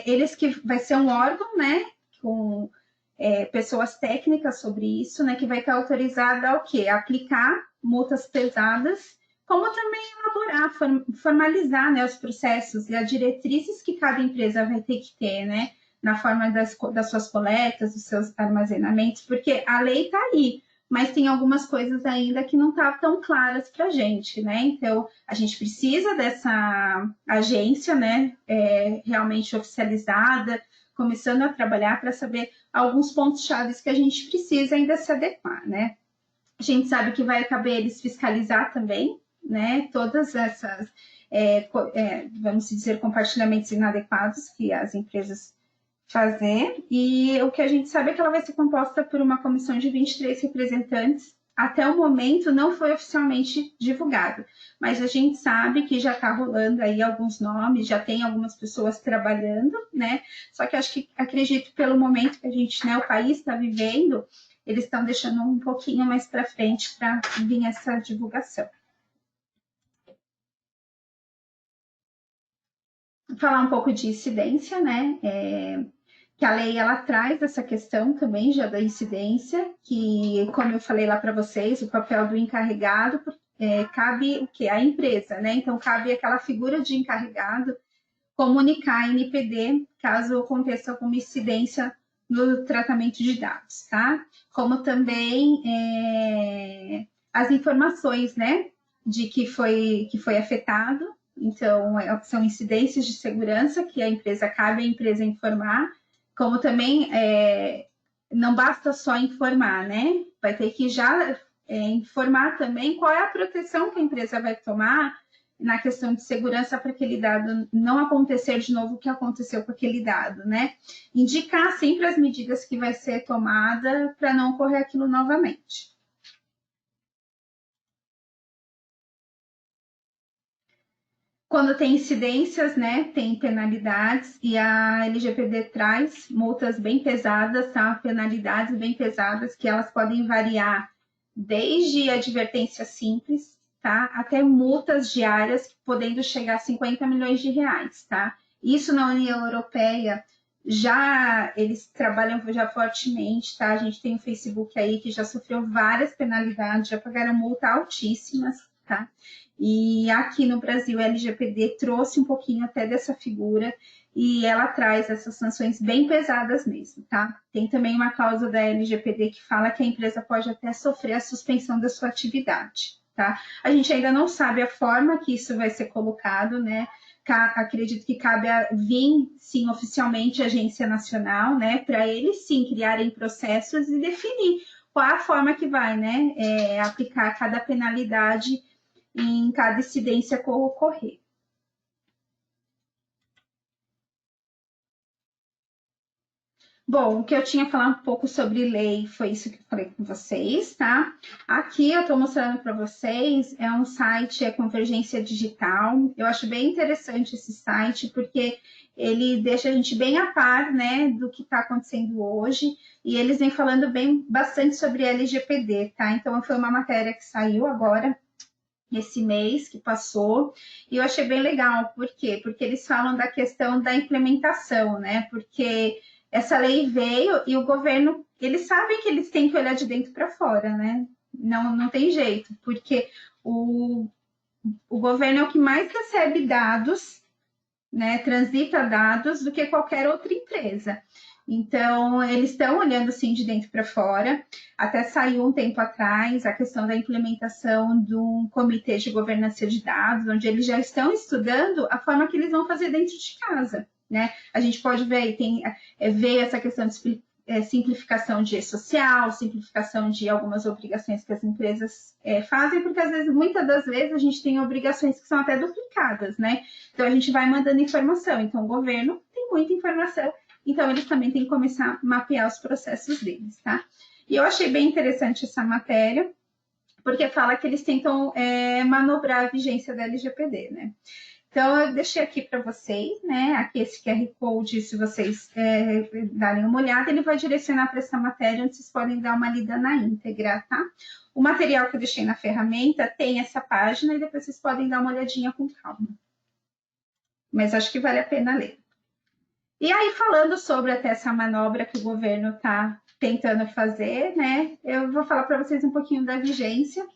Eles que vai ser um órgão, né, com pessoas técnicas sobre isso, né, que vai estar autorizada ao quê? Aplicar multas pesadas, como também elaborar, formalizar, né, os processos e as diretrizes que cada empresa vai ter que ter, né, na forma das suas coletas, dos seus armazenamentos, porque a lei está aí, mas tem algumas coisas ainda que não estão tão claras para a gente, né? Então, a gente precisa dessa agência, né, realmente oficializada, começando a trabalhar para saber alguns pontos chaves que a gente precisa ainda se adequar, né? A gente sabe que vai caber eles fiscalizar também, né? Todas essas, vamos dizer, compartilhamentos inadequados que as empresas fazer, e o que a gente sabe é que ela vai ser composta por uma comissão de 23 representantes. Até o momento não foi oficialmente divulgado, mas a gente sabe que já está rolando aí alguns nomes, já tem algumas pessoas trabalhando, né? Só que acredito pelo momento que a gente, né, o país está vivendo, eles estão deixando um pouquinho mais para frente para vir essa divulgação. Falar um pouco de incidência, né? Que a lei ela traz essa questão também já da incidência, que, como eu falei lá para vocês, o papel do encarregado cabe o quê? A empresa, né? Então, cabe aquela figura de encarregado comunicar a NPD caso aconteça alguma incidência no tratamento de dados, tá? Como também as informações, né, de que foi afetado. Então, são incidências de segurança que cabe à empresa informar, como também não basta só informar, né? Vai ter que já informar também qual é a proteção que a empresa vai tomar na questão de segurança para aquele dado não acontecer de novo o que aconteceu com aquele dado, né? Indicar sempre as medidas que vai ser tomada para não ocorrer aquilo novamente. Quando tem incidências, né, tem penalidades, e a LGPD traz multas bem pesadas, tá? Penalidades bem pesadas, que elas podem variar desde advertência simples, tá? Até multas diárias, podendo chegar a 50 milhões de reais, tá? Isso na União Europeia, eles trabalham já fortemente, tá? A gente tem o Facebook aí que já sofreu várias penalidades, já pagaram multa altíssimas, tá? E aqui no Brasil, a LGPD trouxe um pouquinho até dessa figura e ela traz essas sanções bem pesadas mesmo, tá? Tem também uma cláusula da LGPD que fala que a empresa pode até sofrer a suspensão da sua atividade, tá? A gente ainda não sabe a forma que isso vai ser colocado, né? Acredito que cabe vir, sim, oficialmente a Agência Nacional, né? Para eles, sim, criarem processos e definir qual a forma que vai, né? Aplicar cada penalidade em cada incidência que ocorrer. Bom, o que eu tinha falado um pouco sobre lei foi isso que eu falei com vocês, tá? Aqui eu estou mostrando para vocês, é um site, é Convergência Digital. Eu acho bem interessante esse site, porque ele deixa a gente bem a par, né, do que está acontecendo hoje, e eles vêm falando bastante sobre LGPD, tá? Então, foi uma matéria que saiu agora, esse mês que passou, e eu achei bem legal. Por quê? Porque eles falam da questão da implementação, né? Porque essa lei veio e o governo, eles sabem que eles têm que olhar de dentro para fora, né? Não tem jeito, porque o governo é o que mais recebe dados, né? Transita dados do que qualquer outra empresa. Então, eles estão olhando assim de dentro para fora. Até saiu um tempo atrás a questão da implementação de um comitê de governança de dados, onde eles já estão estudando a forma que eles vão fazer dentro de casa, né? A gente pode ver, ver essa questão de simplificação de social, simplificação de algumas obrigações que as empresas fazem, porque às vezes, muitas das vezes, a gente tem obrigações que são até duplicadas, né? Então, a gente vai mandando informação. Então, o governo tem muita informação, então eles também têm que começar a mapear os processos deles, tá? E eu achei bem interessante essa matéria, porque fala que eles tentam manobrar a vigência da LGPD, né? Então, eu deixei aqui para vocês, né? Aqui esse QR Code, se vocês darem uma olhada, ele vai direcionar para essa matéria, onde vocês podem dar uma lida na íntegra, tá? O material que eu deixei na ferramenta tem essa página e depois vocês podem dar uma olhadinha com calma. Mas acho que vale a pena ler. E aí, falando sobre até essa manobra que o governo está tentando fazer, né? Eu vou falar para vocês um pouquinho da vigência.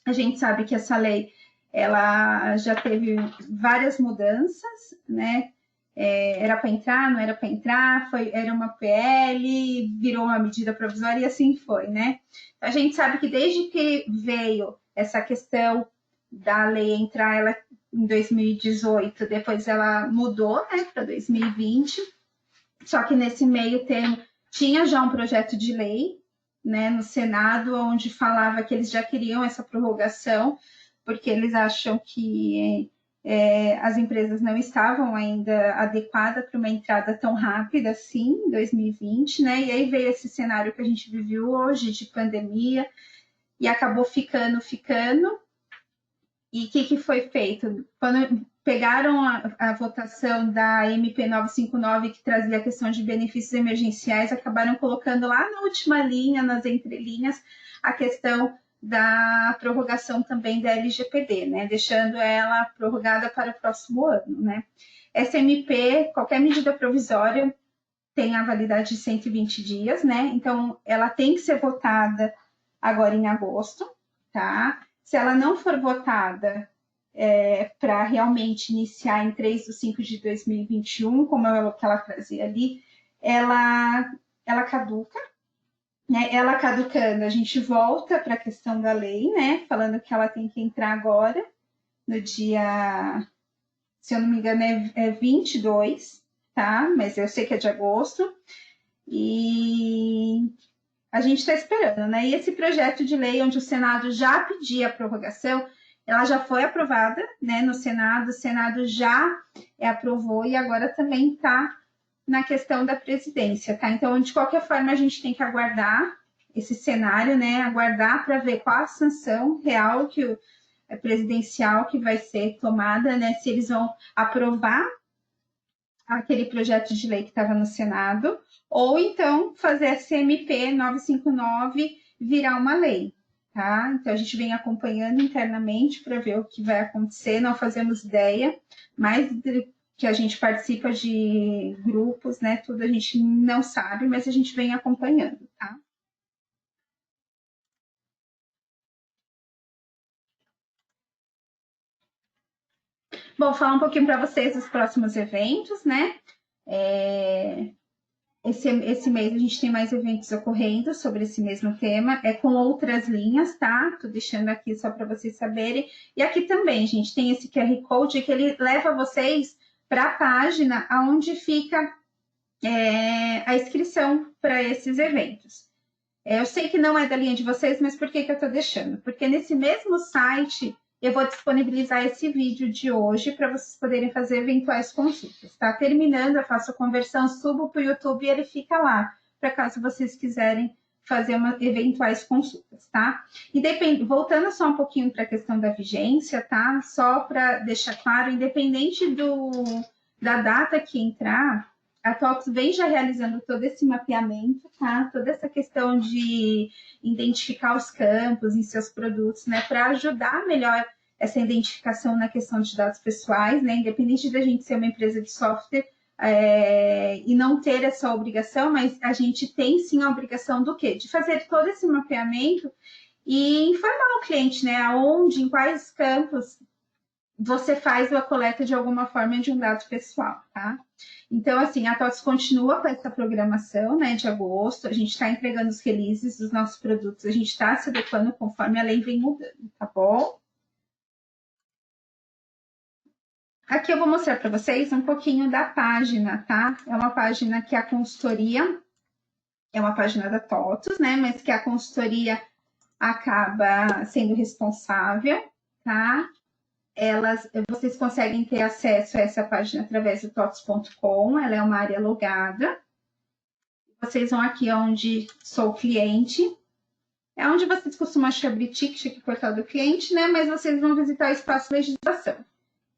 A gente sabe que essa lei, ela já teve várias mudanças, né? Era para entrar, não era para entrar, era uma PL, virou uma medida provisória e assim foi, né? A gente sabe que desde que veio essa questão da lei entrar, ela em 2018, depois ela mudou, né, para 2020, só que nesse meio termo tinha já um projeto de lei, né, no Senado, onde falava que eles já queriam essa prorrogação, porque eles acham que as empresas não estavam ainda adequadas para uma entrada tão rápida assim, em 2020, né? E aí veio esse cenário que a gente viveu hoje, de pandemia, e acabou ficando. E o que foi feito? Quando pegaram a votação da MP 959, que trazia a questão de benefícios emergenciais, acabaram colocando lá na última linha, nas entrelinhas, a questão da prorrogação também da LGPD, né? Deixando ela prorrogada para o próximo ano, né? Essa MP, qualquer medida provisória, tem a validade de 120 dias, né? Então, ela tem que ser votada agora em agosto, tá? Se ela não for votada para realmente iniciar em 3 de 5 de 2021, como é o que ela trazia ali, ela ela caduca, né? Ela caducando, a gente volta para a questão da lei, né? Falando que ela tem que entrar agora, no dia, se eu não me engano, é 22, tá? Mas eu sei que é de agosto. E a gente está esperando, né? E esse projeto de lei, onde o Senado já pedia a prorrogação, ela já foi aprovada, né, no Senado, o Senado já aprovou e agora também está na questão da presidência, tá? Então, de qualquer forma, a gente tem que aguardar esse cenário, né? Aguardar para ver qual a sanção real que é presidencial que vai ser tomada, né? Se eles vão aprovar aquele projeto de lei que estava no Senado, ou então fazer a CMP 959 virar uma lei, tá? Então a gente vem acompanhando internamente para ver o que vai acontecer, não fazemos ideia, mas que a gente participa de grupos, né? Tudo a gente não sabe, mas a gente vem acompanhando, tá? Bom, falar um pouquinho para vocês dos próximos eventos, né? Esse mês a gente tem mais eventos ocorrendo sobre esse mesmo tema, é com outras linhas, tá? Tô deixando aqui só para vocês saberem. E aqui também, gente, tem esse QR Code que ele leva vocês para a página onde fica a inscrição para esses eventos. Eu sei que não é da linha de vocês, mas por que eu estou deixando? Porque nesse mesmo site eu vou disponibilizar esse vídeo de hoje para vocês poderem fazer eventuais consultas, tá? Terminando, eu faço a conversão, subo para o YouTube e ele fica lá, para caso vocês quiserem fazer eventuais consultas, tá? E voltando só um pouquinho para a questão da vigência, tá? Só para deixar claro, independente da data que entrar, a TOTS vem já realizando todo esse mapeamento, tá? Toda essa questão de identificar os campos em seus produtos, né? Para ajudar melhor essa identificação na questão de dados pessoais, né? Independente da gente ser uma empresa de software e não ter essa obrigação, mas a gente tem sim a obrigação do quê? De fazer todo esse mapeamento e informar o cliente, né? Aonde, em quais campos você faz a coleta de alguma forma de um dado pessoal, tá? Então, assim, a TOTS continua com essa programação, né, de agosto, a gente está entregando os releases dos nossos produtos, a gente está se adequando conforme a lei vem mudando, tá bom? Aqui eu vou mostrar para vocês um pouquinho da página, tá? É uma página que a consultoria, é uma página da TOTS, né, mas que a consultoria acaba sendo responsável, tá? Vocês conseguem ter acesso a essa página através do TOTS.com, ela é uma área logada. Vocês vão aqui onde sou cliente, é onde vocês costumam abrir ticket aqui, portal do cliente, né? Mas vocês vão visitar o espaço legislação.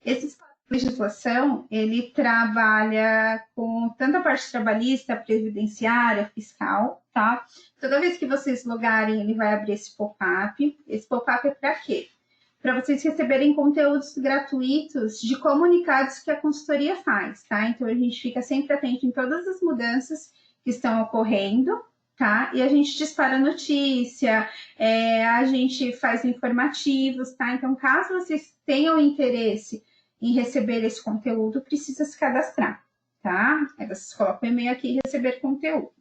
Esse espaço legislação, ele trabalha com tanto a parte trabalhista, previdenciária, fiscal, tá? Toda vez que vocês logarem, ele vai abrir esse pop-up. Esse pop-up é para quê? Para vocês receberem conteúdos gratuitos de comunicados que a consultoria faz, tá? Então, a gente fica sempre atento em todas as mudanças que estão ocorrendo, tá? E a gente dispara notícia, a gente faz informativos, tá? Então, caso vocês tenham interesse em receber esse conteúdo, precisa se cadastrar, tá? Aí vocês colocam o e-mail aqui e receber conteúdo.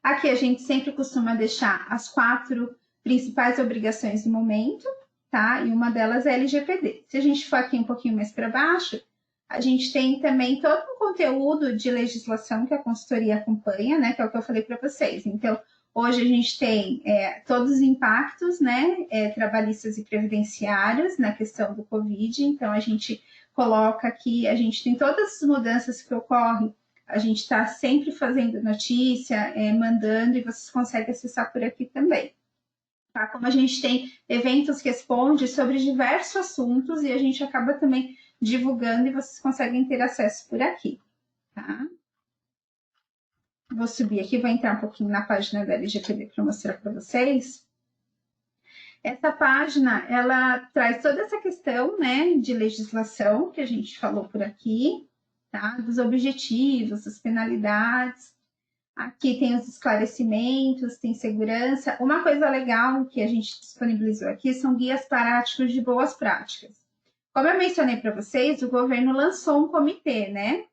Aqui a gente sempre costuma deixar as 4 principais obrigações do momento, tá? E uma delas é LGPD. Se a gente for aqui um pouquinho mais para baixo, a gente tem também todo um conteúdo de legislação que a consultoria acompanha, né? Que é o que eu falei para vocês. Então, hoje a gente tem todos os impactos, né? Trabalhistas e previdenciários na questão do Covid. Então, a gente coloca aqui, a gente tem todas as mudanças que ocorrem. A gente está sempre fazendo notícia, mandando, e vocês conseguem acessar por aqui também. Tá? Como a gente tem eventos que respondem sobre diversos assuntos e a gente acaba também divulgando e vocês conseguem ter acesso por aqui. Tá? Vou subir aqui, vou entrar um pouquinho na página da LGPD para mostrar para vocês. Essa página, ela traz toda essa questão, né, de legislação que a gente falou por aqui, tá? Dos objetivos, das penalidades. Aqui tem os esclarecimentos, tem segurança. Uma coisa legal que a gente disponibilizou aqui são guias práticos de boas práticas. Como eu mencionei para vocês, o governo lançou um comitê, né?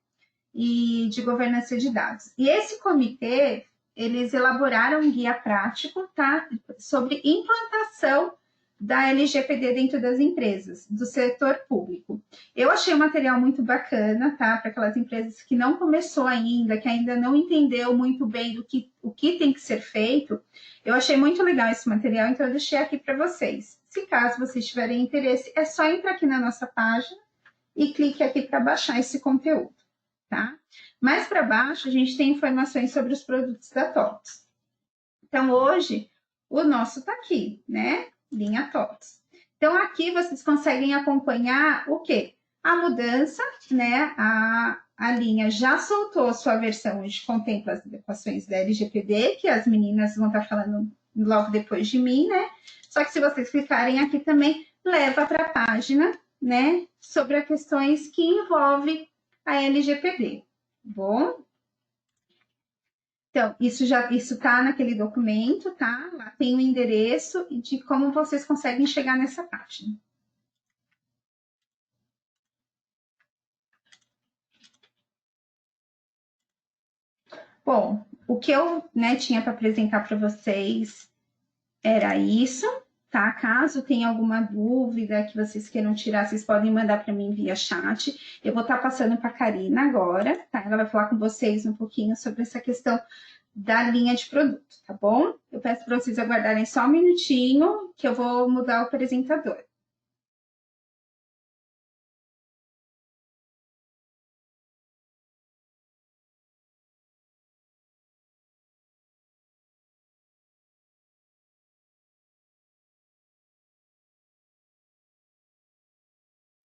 e de governança de dados. E esse comitê, eles elaboraram um guia prático, tá, sobre implantação da LGPD dentro das empresas, do setor público. Eu achei o material muito bacana, tá, para aquelas empresas que não começou ainda, que ainda não entendeu muito bem o que tem que ser feito. Eu achei muito legal esse material, então eu deixei aqui para vocês. Se caso vocês tiverem interesse, é só entrar aqui na nossa página e clique aqui para baixar esse conteúdo, tá? Mais para baixo, a gente tem informações sobre os produtos da TOTS. Então, hoje, o nosso está aqui, né? Linha TOTS. Então, aqui vocês conseguem acompanhar o quê? A mudança, né? A linha já soltou a sua versão onde contempla as adequações da LGPD, que as meninas vão estar falando logo depois de mim, né? Só que se vocês clicarem aqui também, leva para a página, né? Sobre as questões que envolvem a LGPD. Bom, então, isso está naquele documento, tá? Lá tem o endereço de como vocês conseguem chegar nessa página. Bom, o que eu, né, tinha para apresentar para vocês era isso, tá? Caso tenha alguma dúvida que vocês queiram tirar, vocês podem mandar para mim via chat. Eu vou estar passando para a Karina agora, tá? Ela vai falar com vocês um pouquinho sobre essa questão da linha de produto, tá bom? Eu peço para vocês aguardarem só um minutinho, que eu vou mudar o apresentador.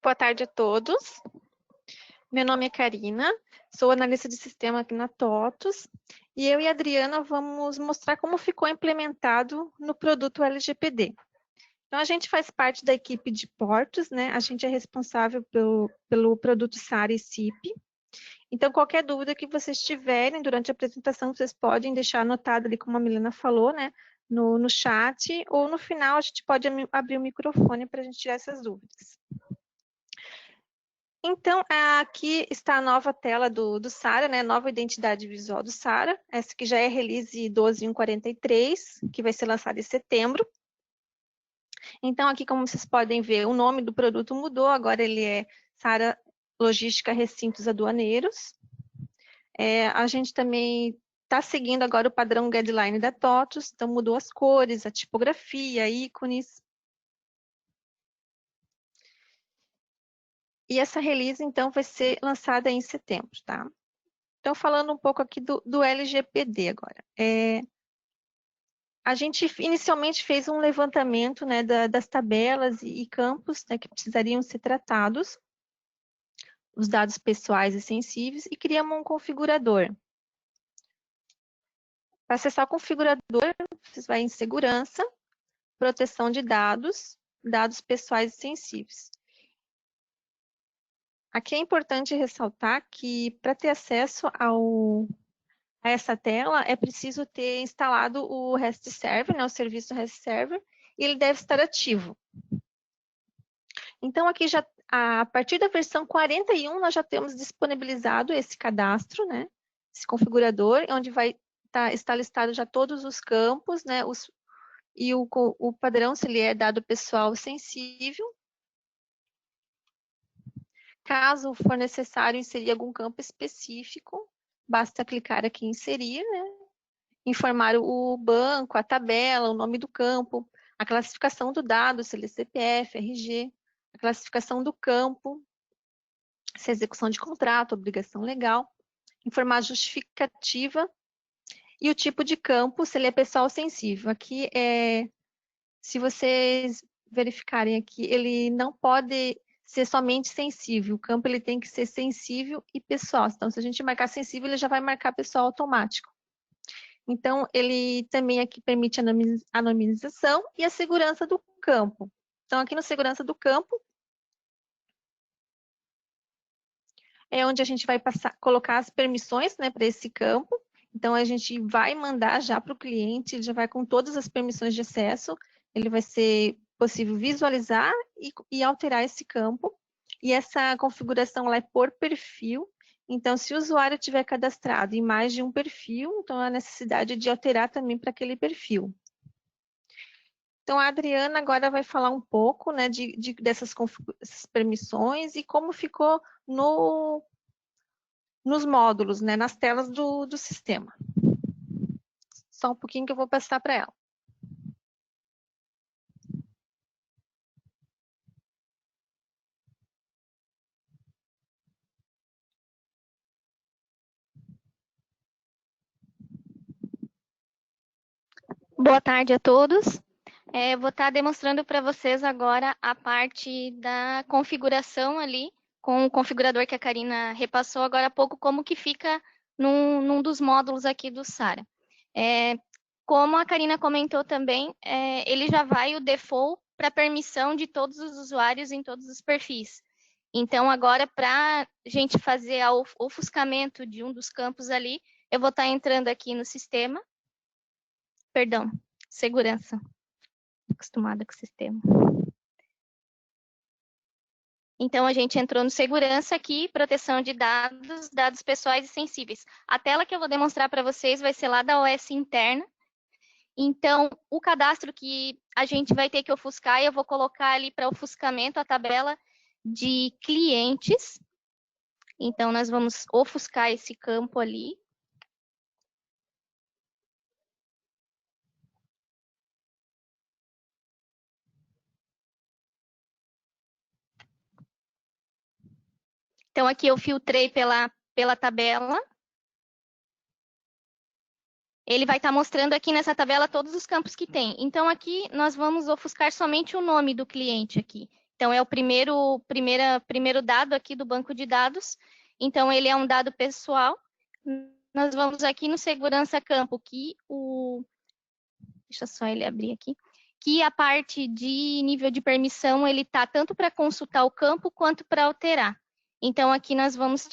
Boa tarde a todos. Meu nome é Karina, sou analista de sistema aqui na TOTUS e eu e a Adriana vamos mostrar como ficou implementado no produto LGPD. Então, a gente faz parte da equipe de portos, né? A gente é responsável pelo produto SARA e CIP. Então, qualquer dúvida que vocês tiverem durante a apresentação, vocês podem deixar anotado ali, como a Milena falou, né? No chat, ou no final a gente pode abrir o microfone para a gente tirar essas dúvidas. Então, aqui está a nova tela do SARA, né? Nova identidade visual do SARA. Essa aqui já é release 12.143, que vai ser lançada em setembro. Então, aqui, como vocês podem ver, o nome do produto mudou. Agora ele é SARA Logística Recintos Aduaneiros. A gente também está seguindo agora o padrão guideline da TOTUS. Então, mudou as cores, a tipografia, ícones. E essa release, então, vai ser lançada em setembro, tá? Então, falando um pouco aqui do LGPD agora. A gente inicialmente fez um levantamento, né, das tabelas e campos, né, que precisariam ser tratados, os dados pessoais e sensíveis, e criamos um configurador. Para acessar o configurador, você vai em segurança, proteção de dados, dados pessoais e sensíveis. Aqui é importante ressaltar que, para ter acesso a essa tela, é preciso ter instalado o REST Server, né, o serviço REST Server, e ele deve estar ativo. Então, aqui já, a partir da versão 41, nós já temos disponibilizado esse cadastro, né, esse configurador, onde vai estar listado já todos os campos, né, e o padrão, se ele é dado pessoal sensível. Caso for necessário inserir algum campo específico, basta clicar aqui em inserir, né? Informar o banco, a tabela, o nome do campo, a classificação do dado, se ele é CPF, RG, a classificação do campo, se é execução de contrato, obrigação legal, informar a justificativa e o tipo de campo, se ele é pessoal sensível. Aqui, se vocês verificarem aqui, ele não pode ser somente sensível. O campo ele tem que ser sensível e pessoal. Então, se a gente marcar sensível, ele já vai marcar pessoal automático. Então, ele também aqui permite a anonimização e a segurança do campo. Então, aqui no segurança do campo, é onde a gente vai colocar as permissões, né, para esse campo. Então, a gente vai mandar já para o cliente, ele já vai com todas as permissões de acesso, ele vai ser possível visualizar e alterar esse campo. E essa configuração ela é por perfil, Então, se o usuário tiver cadastrado em mais de um perfil, então há necessidade de alterar também para aquele perfil. Então, a Adriana agora vai falar um pouco, né, dessas permissões e como ficou nos módulos, né, nas telas do sistema. Só um pouquinho que eu vou passar para ela. Boa tarde a todos. Vou estar demonstrando para vocês agora a parte da configuração ali, com o configurador que a Karina repassou agora há pouco, como que fica num dos módulos aqui do Sara. Como a Karina comentou também, ele já vai o default para permissão de todos os usuários em todos os perfis. Então, agora, para a gente fazer o ofuscamento de um dos campos ali, eu vou estar entrando aqui no sistema. Perdão, segurança. Acostumada com o sistema. Então, a gente entrou no segurança aqui, proteção de dados, dados pessoais e sensíveis. A tela que eu vou demonstrar para vocês vai ser lá da OS interna. Então, o cadastro que a gente vai ter que ofuscar, eu vou colocar ali para ofuscamento a tabela de clientes. Então, nós vamos ofuscar esse campo ali. Então, aqui eu filtrei pela tabela. Ele vai estar mostrando aqui nessa tabela todos os campos que tem. Então, aqui nós vamos ofuscar somente o nome do cliente aqui. Então, é o primeiro dado aqui do banco de dados. Então, ele é um dado pessoal. Nós vamos aqui no segurança campo, deixa só ele abrir aqui. Que a parte de nível de permissão, ele está tanto para consultar o campo quanto para alterar. Então, aqui nós vamos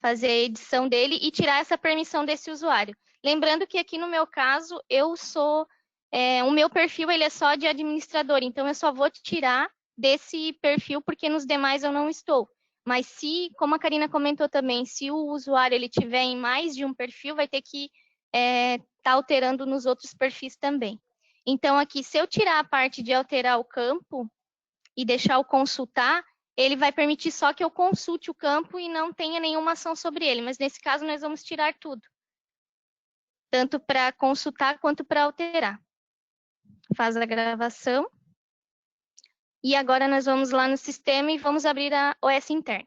fazer a edição dele e tirar essa permissão desse usuário. Lembrando que aqui no meu caso, o meu perfil ele é só de administrador, então eu só vou tirar desse perfil porque nos demais eu não estou. Mas como a Karina comentou também, se o usuário ele tiver em mais de um perfil, vai ter que tá alterando nos outros perfis também. Então aqui, se eu tirar a parte de alterar o campo e deixar o consultar, ele vai permitir só que eu consulte o campo e não tenha nenhuma ação sobre ele. Mas nesse caso, nós vamos tirar tudo. Tanto para consultar quanto para alterar. Faz a gravação. E agora nós vamos lá no sistema e vamos abrir a OS interna.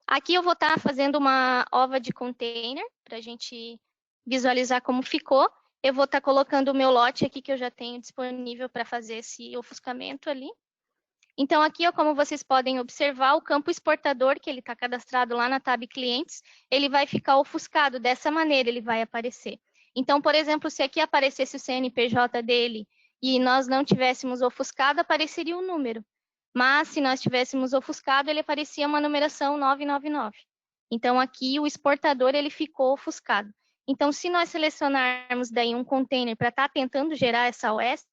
Aqui eu vou estar fazendo uma ova de container para a gente visualizar como ficou. Eu vou estar colocando o meu lote aqui que eu já tenho disponível para fazer esse ofuscamento ali. Então, aqui, ó, como vocês podem observar, o campo exportador, que ele está cadastrado lá na tab clientes, ele vai ficar ofuscado, dessa maneira ele vai aparecer. Então, por exemplo, se aqui aparecesse o CNPJ dele e nós não tivéssemos ofuscado, apareceria um número. Mas, se nós tivéssemos ofuscado, ele aparecia uma numeração 999. Então, aqui, o exportador, ele ficou ofuscado. Então, se nós selecionarmos daí um container para estar tentando gerar essa OS,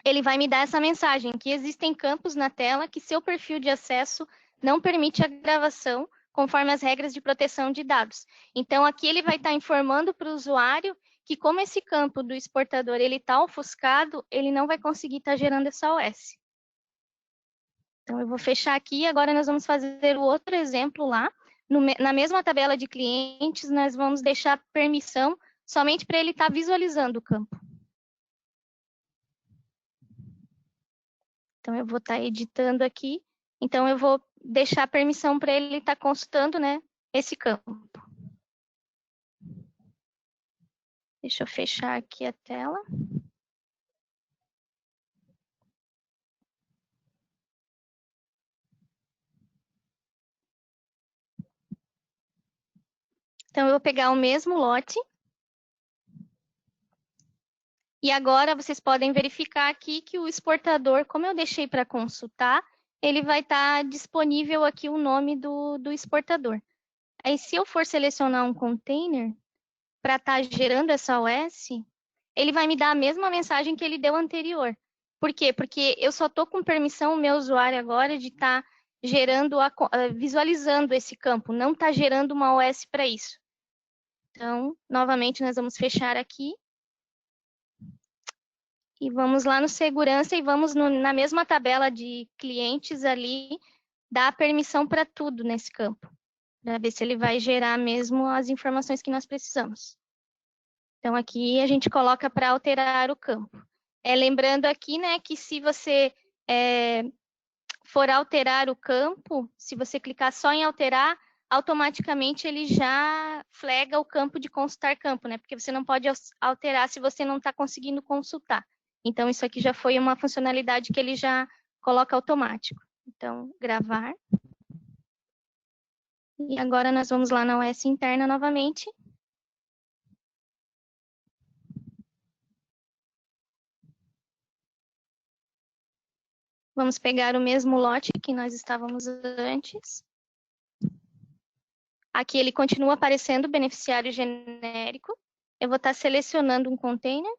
ele vai me dar essa mensagem, que existem campos na tela que seu perfil de acesso não permite a gravação conforme as regras de proteção de dados. Então, aqui ele vai estar informando para o usuário que como esse campo do exportador ele está ofuscado, ele não vai conseguir estar gerando essa OS. Então, eu vou fechar aqui e agora nós vamos fazer o outro exemplo lá. Na mesma tabela de clientes, nós vamos deixar permissão somente para ele estar visualizando o campo. Então, eu vou estar editando aqui. Então, eu vou deixar a permissão para ele estar consultando, né, esse campo. Deixa eu fechar aqui a tela. Então, eu vou pegar o mesmo lote. E agora, vocês podem verificar aqui que o exportador, como eu deixei para consultar, ele vai estar disponível aqui o nome do exportador. Aí, se eu for selecionar um container para estar gerando essa OS, ele vai me dar a mesma mensagem que ele deu anterior. Por quê? Porque eu só estou com permissão, o meu usuário agora, de estar gerando, visualizando esse campo, não está gerando uma OS para isso. Então, novamente, nós vamos fechar aqui. E vamos lá no segurança e vamos na mesma tabela de clientes ali, dar permissão para tudo nesse campo, para ver se ele vai gerar mesmo as informações que nós precisamos. Então, aqui a gente coloca para alterar o campo. Lembrando aqui, né, que se você for alterar o campo, se você clicar só em alterar, automaticamente ele já flaga o campo de consultar campo, né? Porque você não pode alterar se você não está conseguindo consultar. Então, isso aqui já foi uma funcionalidade que ele já coloca automático. Então, gravar. E agora nós vamos lá na OS interna novamente. Vamos pegar o mesmo lote que nós estávamos antes. Aqui ele continua aparecendo beneficiário genérico. Eu vou estar selecionando um container.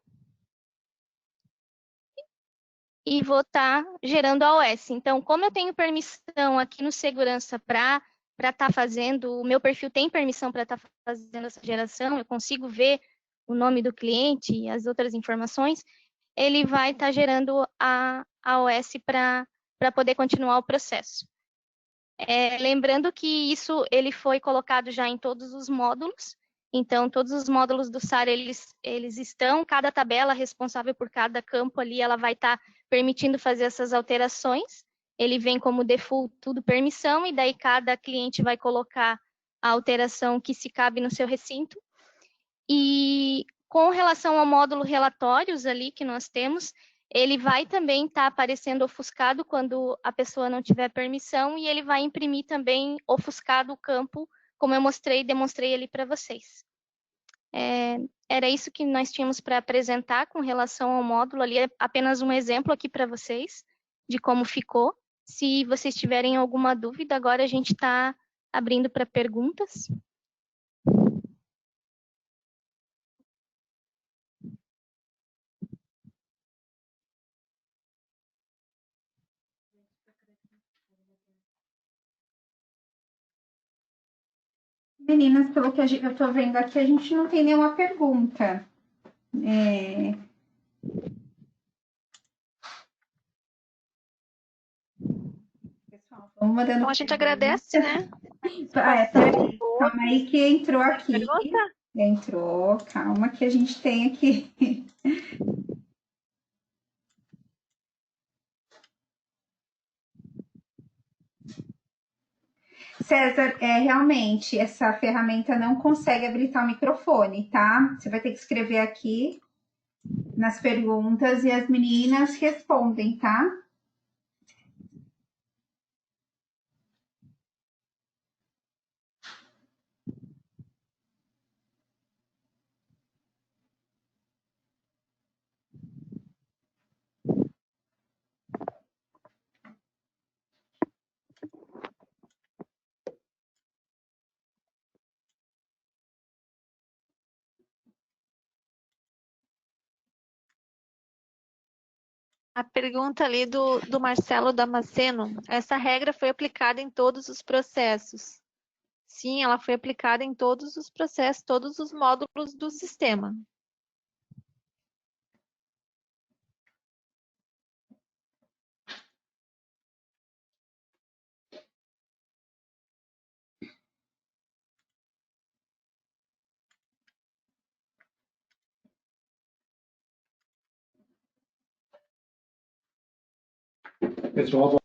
E vou estar gerando a OS. Então, como eu tenho permissão aqui no segurança para estar fazendo, o meu perfil tem permissão para estar fazendo essa geração, eu consigo ver o nome do cliente e as outras informações, ele vai estar gerando a OS para poder continuar o processo. Lembrando que isso ele foi colocado já em todos os módulos, então todos os módulos do SAR eles estão, cada tabela responsável por cada campo ali, ela vai estar permitindo fazer essas alterações. Ele vem como default tudo permissão e daí cada cliente vai colocar a alteração que se cabe no seu recinto. E com relação ao módulo relatórios ali que nós temos, ele vai também estar aparecendo ofuscado quando a pessoa não tiver permissão e ele vai imprimir também ofuscado o campo, como eu demonstrei ali para vocês. Era isso que nós tínhamos para apresentar com relação ao módulo ali, é apenas um exemplo aqui para vocês de como ficou. Se vocês tiverem alguma dúvida, agora a gente está abrindo para perguntas. Meninas, pelo que eu estou vendo aqui, a gente não tem nenhuma pergunta. Pessoal, vamos mandando. Então, a gente agradece, né? Peraí, calma aí que entrou aqui. Pergunta? Entrou, calma que a gente tem aqui. César, realmente essa ferramenta não consegue habilitar o microfone, tá? Você vai ter que escrever aqui nas perguntas e as meninas respondem, tá? A pergunta ali do Marcelo Damasceno, essa regra foi aplicada em todos os processos? Sim, ela foi aplicada em todos os processos, todos os módulos do sistema. Pessoal,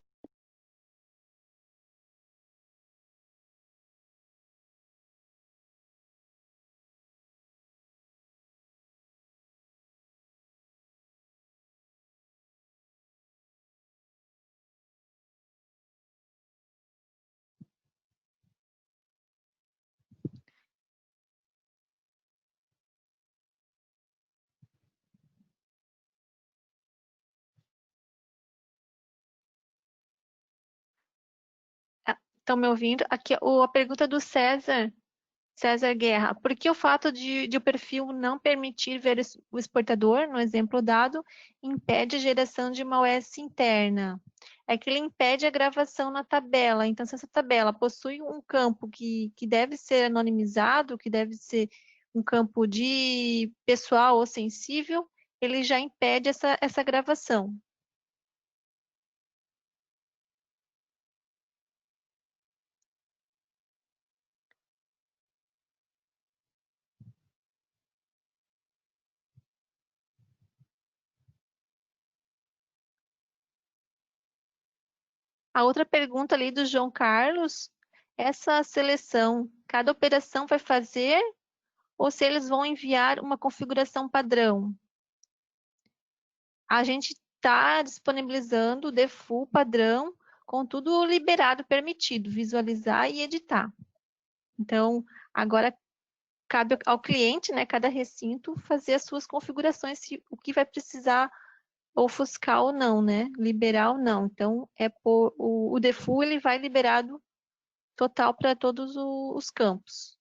Estão me ouvindo? Aqui, a pergunta do César César Guerra, porque o fato de o perfil não permitir ver o exportador, no exemplo dado, impede a geração de uma OS interna. É que ele impede a gravação na tabela. Então, se essa tabela possui um campo que deve ser anonimizado, que deve ser um campo de pessoal ou sensível, ele já impede essa gravação. A outra pergunta ali do João Carlos, essa seleção, cada operação vai fazer ou se eles vão enviar uma configuração padrão? A gente está disponibilizando o default padrão com tudo liberado, permitido, visualizar e editar. Então, agora cabe ao cliente, né, cada recinto, fazer as suas configurações, o que vai precisar ofuscar ou não, né, liberar ou não. Então, o default ele vai liberado total para todos os campos.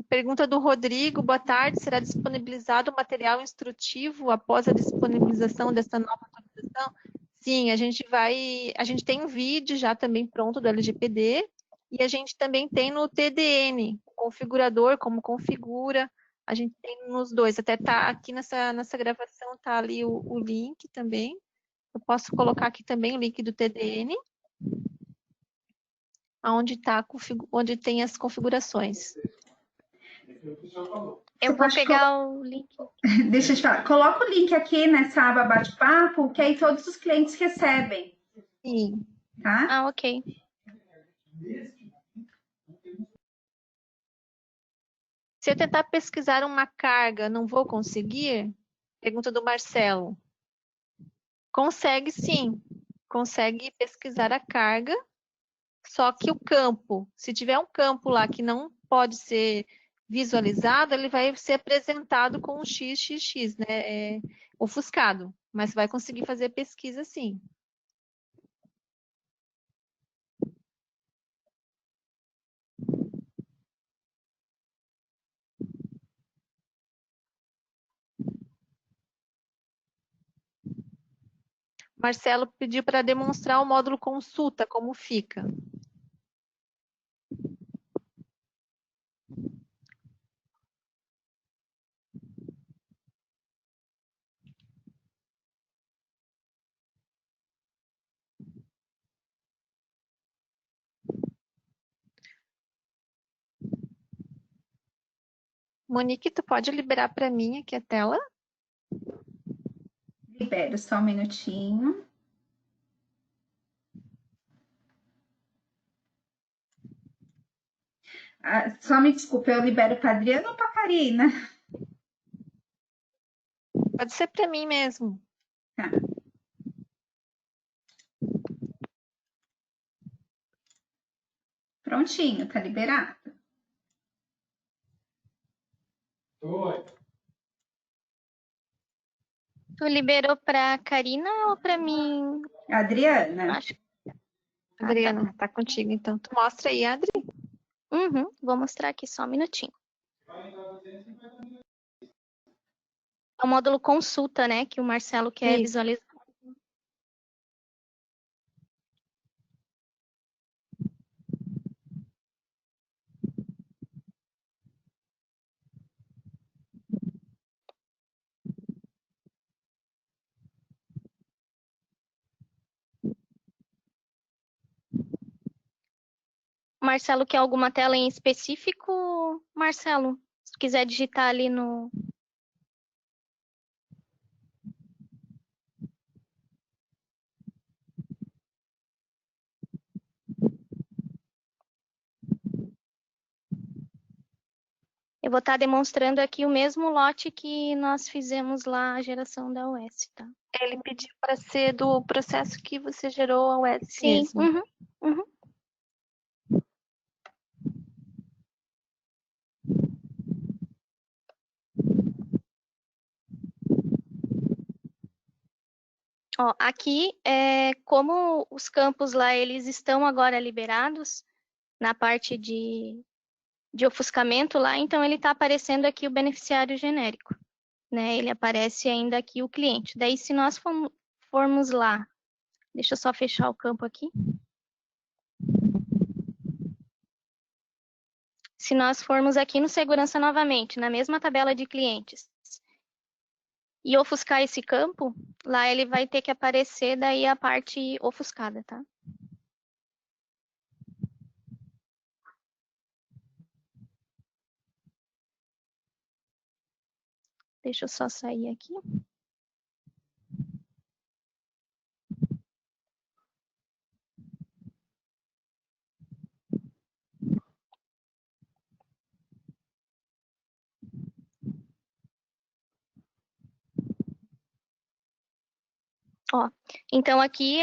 Pergunta do Rodrigo, boa tarde, será disponibilizado o material instrutivo após a disponibilização dessa nova atualização? Sim, a gente tem um vídeo já também pronto do LGPD e a gente também tem no TDN, configurador, como configura, a gente tem nos dois, até tá aqui nessa gravação, tá ali o link também, eu posso colocar aqui também o link do TDN, onde tem as configurações. Eu vou pegar o link. Deixa eu te falar. Coloca o link aqui nessa aba bate-papo, que aí todos os clientes recebem, Sim. tá? Ah, ok. Se eu tentar pesquisar uma carga, não vou conseguir? Pergunta do Marcelo. Consegue sim. Consegue pesquisar a carga, só que o campo, se tiver um campo lá que não pode ser visualizado, ele vai ser apresentado com um XXX, né? Ofuscado. Mas vai conseguir fazer pesquisa sim. Marcelo pediu para demonstrar o módulo consulta, como fica. Monique, tu pode liberar para mim aqui a tela? Libero só um minutinho. Ah, só me desculpa, eu libero para Adriana ou para Karina? Pode ser para mim mesmo. Tá. Prontinho, tá liberado. Oi. Tu liberou para Karina ou para mim? Adriana. Acho. Adriana, tá contigo então. Tu mostra aí, Adri. Uhum, vou mostrar aqui só um minutinho. É o módulo consulta, né, que o Marcelo quer Isso. visualizar. Marcelo quer alguma tela em específico? Marcelo, se tu quiser digitar ali no... Eu vou estar demonstrando aqui o mesmo lote que nós fizemos lá, a geração da OS, tá? Ele pediu para ser do processo que você gerou a web Sim, mesmo. uhum. Ó, aqui, como os campos lá, eles estão agora liberados na parte de ofuscamento lá, então ele está aparecendo aqui o beneficiário genérico, né? Ele aparece ainda aqui o cliente. Daí, se nós formos lá, deixa eu só fechar o campo aqui. Se nós formos aqui no segurança novamente, na mesma tabela de clientes, e ofuscar esse campo, lá ele vai ter que aparecer daí a parte ofuscada, tá? Deixa eu só sair aqui. Ó, então aqui,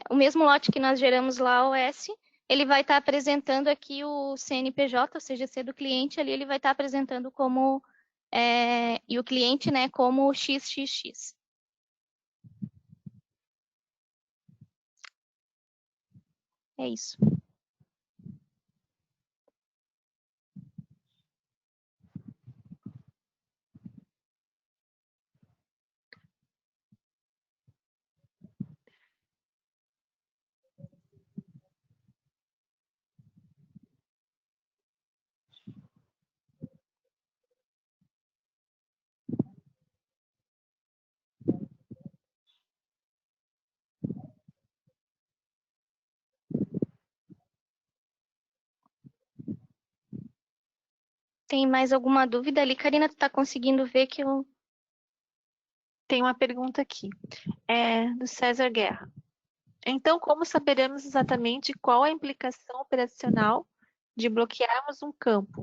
o mesmo lote que nós geramos lá, o S, ele vai estar apresentando aqui o CNPJ, o CGC do cliente, ali ele vai estar apresentando como, e o cliente, né, como XXX. É isso. Tem mais alguma dúvida ali? Karina, tu tá conseguindo ver que eu... Tem uma pergunta aqui, do César Guerra. Então, como saberemos exatamente qual a implicação operacional de bloquearmos um campo?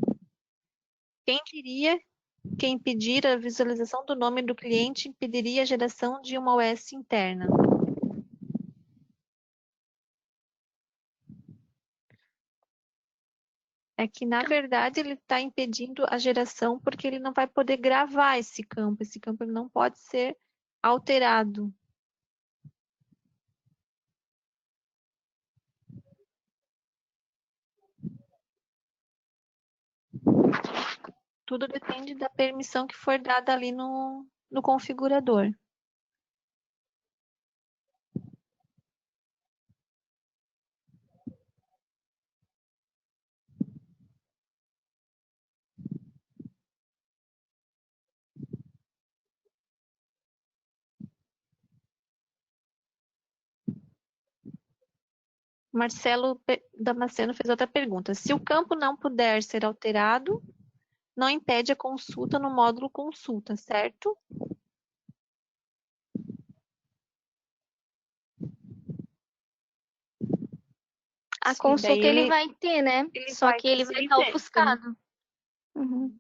Quem diria que impedir a visualização do nome do cliente impediria a geração de uma OS interna? É que, na verdade, ele está impedindo a geração porque ele não vai poder gravar esse campo. Esse campo ele não pode ser alterado. Tudo depende da permissão que for dada ali no configurador. Marcelo Damasceno fez outra pergunta. Se o campo não puder ser alterado, não impede a consulta no módulo consulta, certo? A Sim, consulta daí ele vai ter, né? ele Só vai que ele ser vai estar isento, né? ofuscado. Uhum.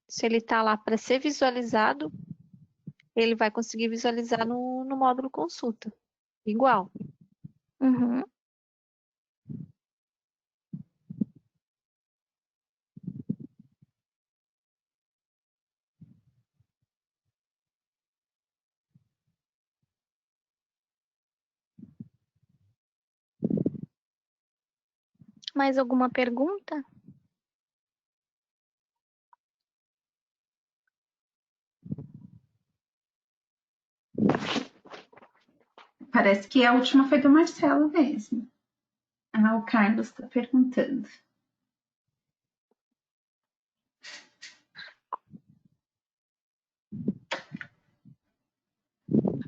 Se ele está lá para ser visualizado, ele vai conseguir visualizar no módulo consulta. Igual. Uhum. Mais alguma pergunta? Parece que a última foi do Marcelo mesmo. Ah, o Carlos está perguntando.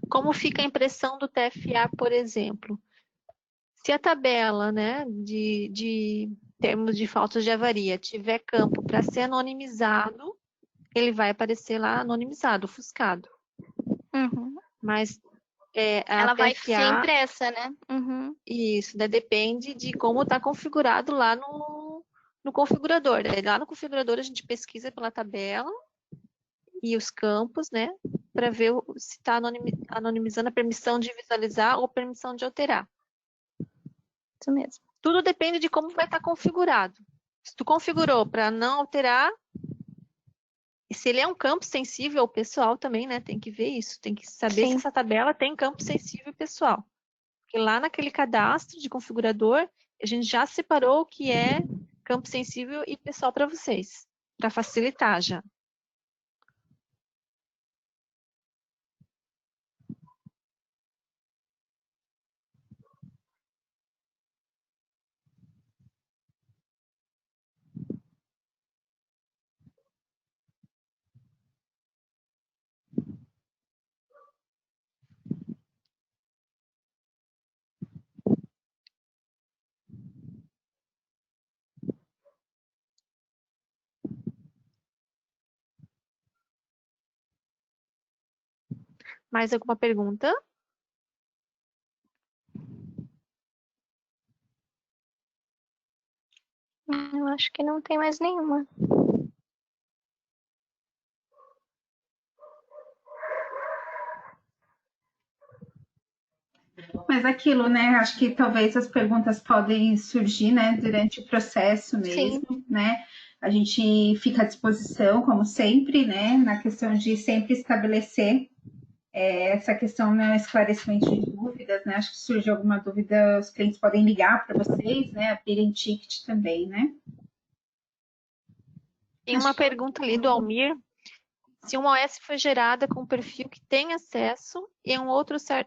Como fica a impressão do TFA, por exemplo? Se a tabela, né, de termos de faltas de avaria tiver campo para ser anonimizado, ele vai aparecer lá anonimizado, ofuscado. Uhum. Mas a Ela vai ser TFA, impressa, né? Uhum. isso, né, depende de como está configurado lá no configurador. Né? Lá no configurador a gente pesquisa pela tabela e os campos, né, para ver se está anonimizando a permissão de visualizar ou permissão de alterar. Isso mesmo. Tudo depende de como vai estar configurado. Se tu configurou para não alterar, e se ele é um campo sensível ao pessoal também, né? Tem que ver isso, tem que saber se Sim. essa tabela tem campo sensível pessoal. Porque lá naquele cadastro de configurador, a gente já separou o que é campo sensível e pessoal para vocês, para facilitar já. Mais alguma pergunta? Eu acho que não tem mais nenhuma. Mas aquilo, né? Acho que talvez as perguntas podem surgir, né, durante o processo mesmo, Sim. né? A gente fica à disposição, como sempre, né, na questão de sempre estabelecer essa questão, né, esclarecimento de dúvidas, né? Acho que surge alguma dúvida, os clientes podem ligar para vocês, né? Abrirem ticket também, né? Tem uma pergunta ali do Almir. Se uma OS foi gerada com um perfil que tem acesso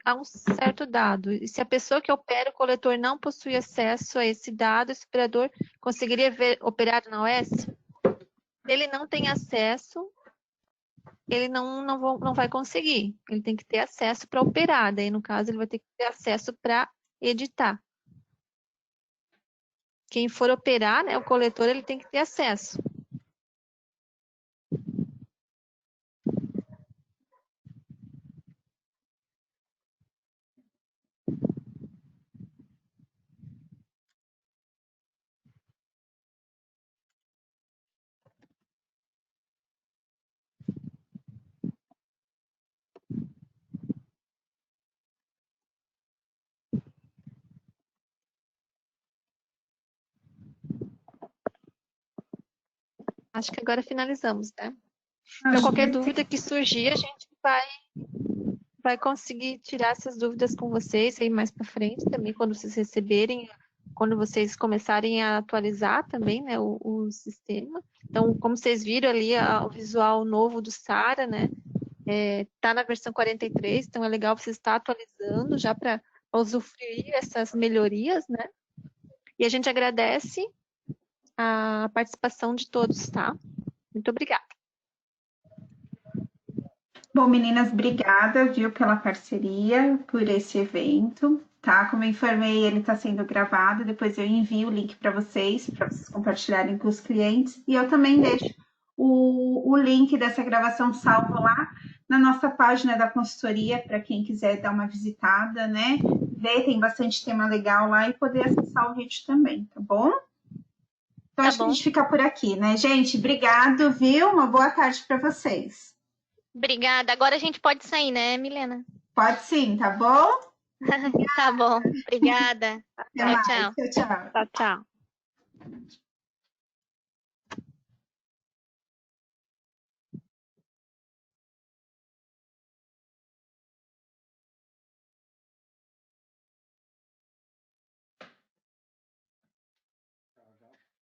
a um certo dado, e se a pessoa que opera o coletor não possui acesso a esse dado, esse operador conseguiria operar na OS? Se ele não tem acesso, ele não vai conseguir. Ele tem que ter acesso para operar. Daí, no caso, ele vai ter que ter acesso para editar. Quem for operar, né, o coletor, ele tem que ter acesso. Acho que agora finalizamos, né? Então, qualquer dúvida que surgir, a gente vai conseguir tirar essas dúvidas com vocês aí mais para frente também, quando vocês receberem, quando vocês começarem a atualizar também, né, o sistema. Então, como vocês viram ali, o visual novo do Sara, né, tá na versão 43, então é legal você estar atualizando já para usufruir essas melhorias, né? E a gente agradece a participação de todos, tá? Muito obrigada. Bom, meninas, obrigada, viu, pela parceria, por esse evento, tá? Como eu informei, ele está sendo gravado, depois eu envio o link para vocês compartilharem com os clientes, e eu também deixo o link dessa gravação salvo lá na nossa página da consultoria, para quem quiser dar uma visitada, né? Ver, tem bastante tema legal lá e poder acessar o vídeo também, tá bom? Então, acho que a gente fica por aqui, né, gente? Obrigado, viu? Uma boa tarde para vocês. Obrigada. Agora a gente pode sair, né, Milena? Pode sim, tá bom? Tá bom. Obrigada. Até mais. Tchau. Tchau, tchau. Tchau, tchau.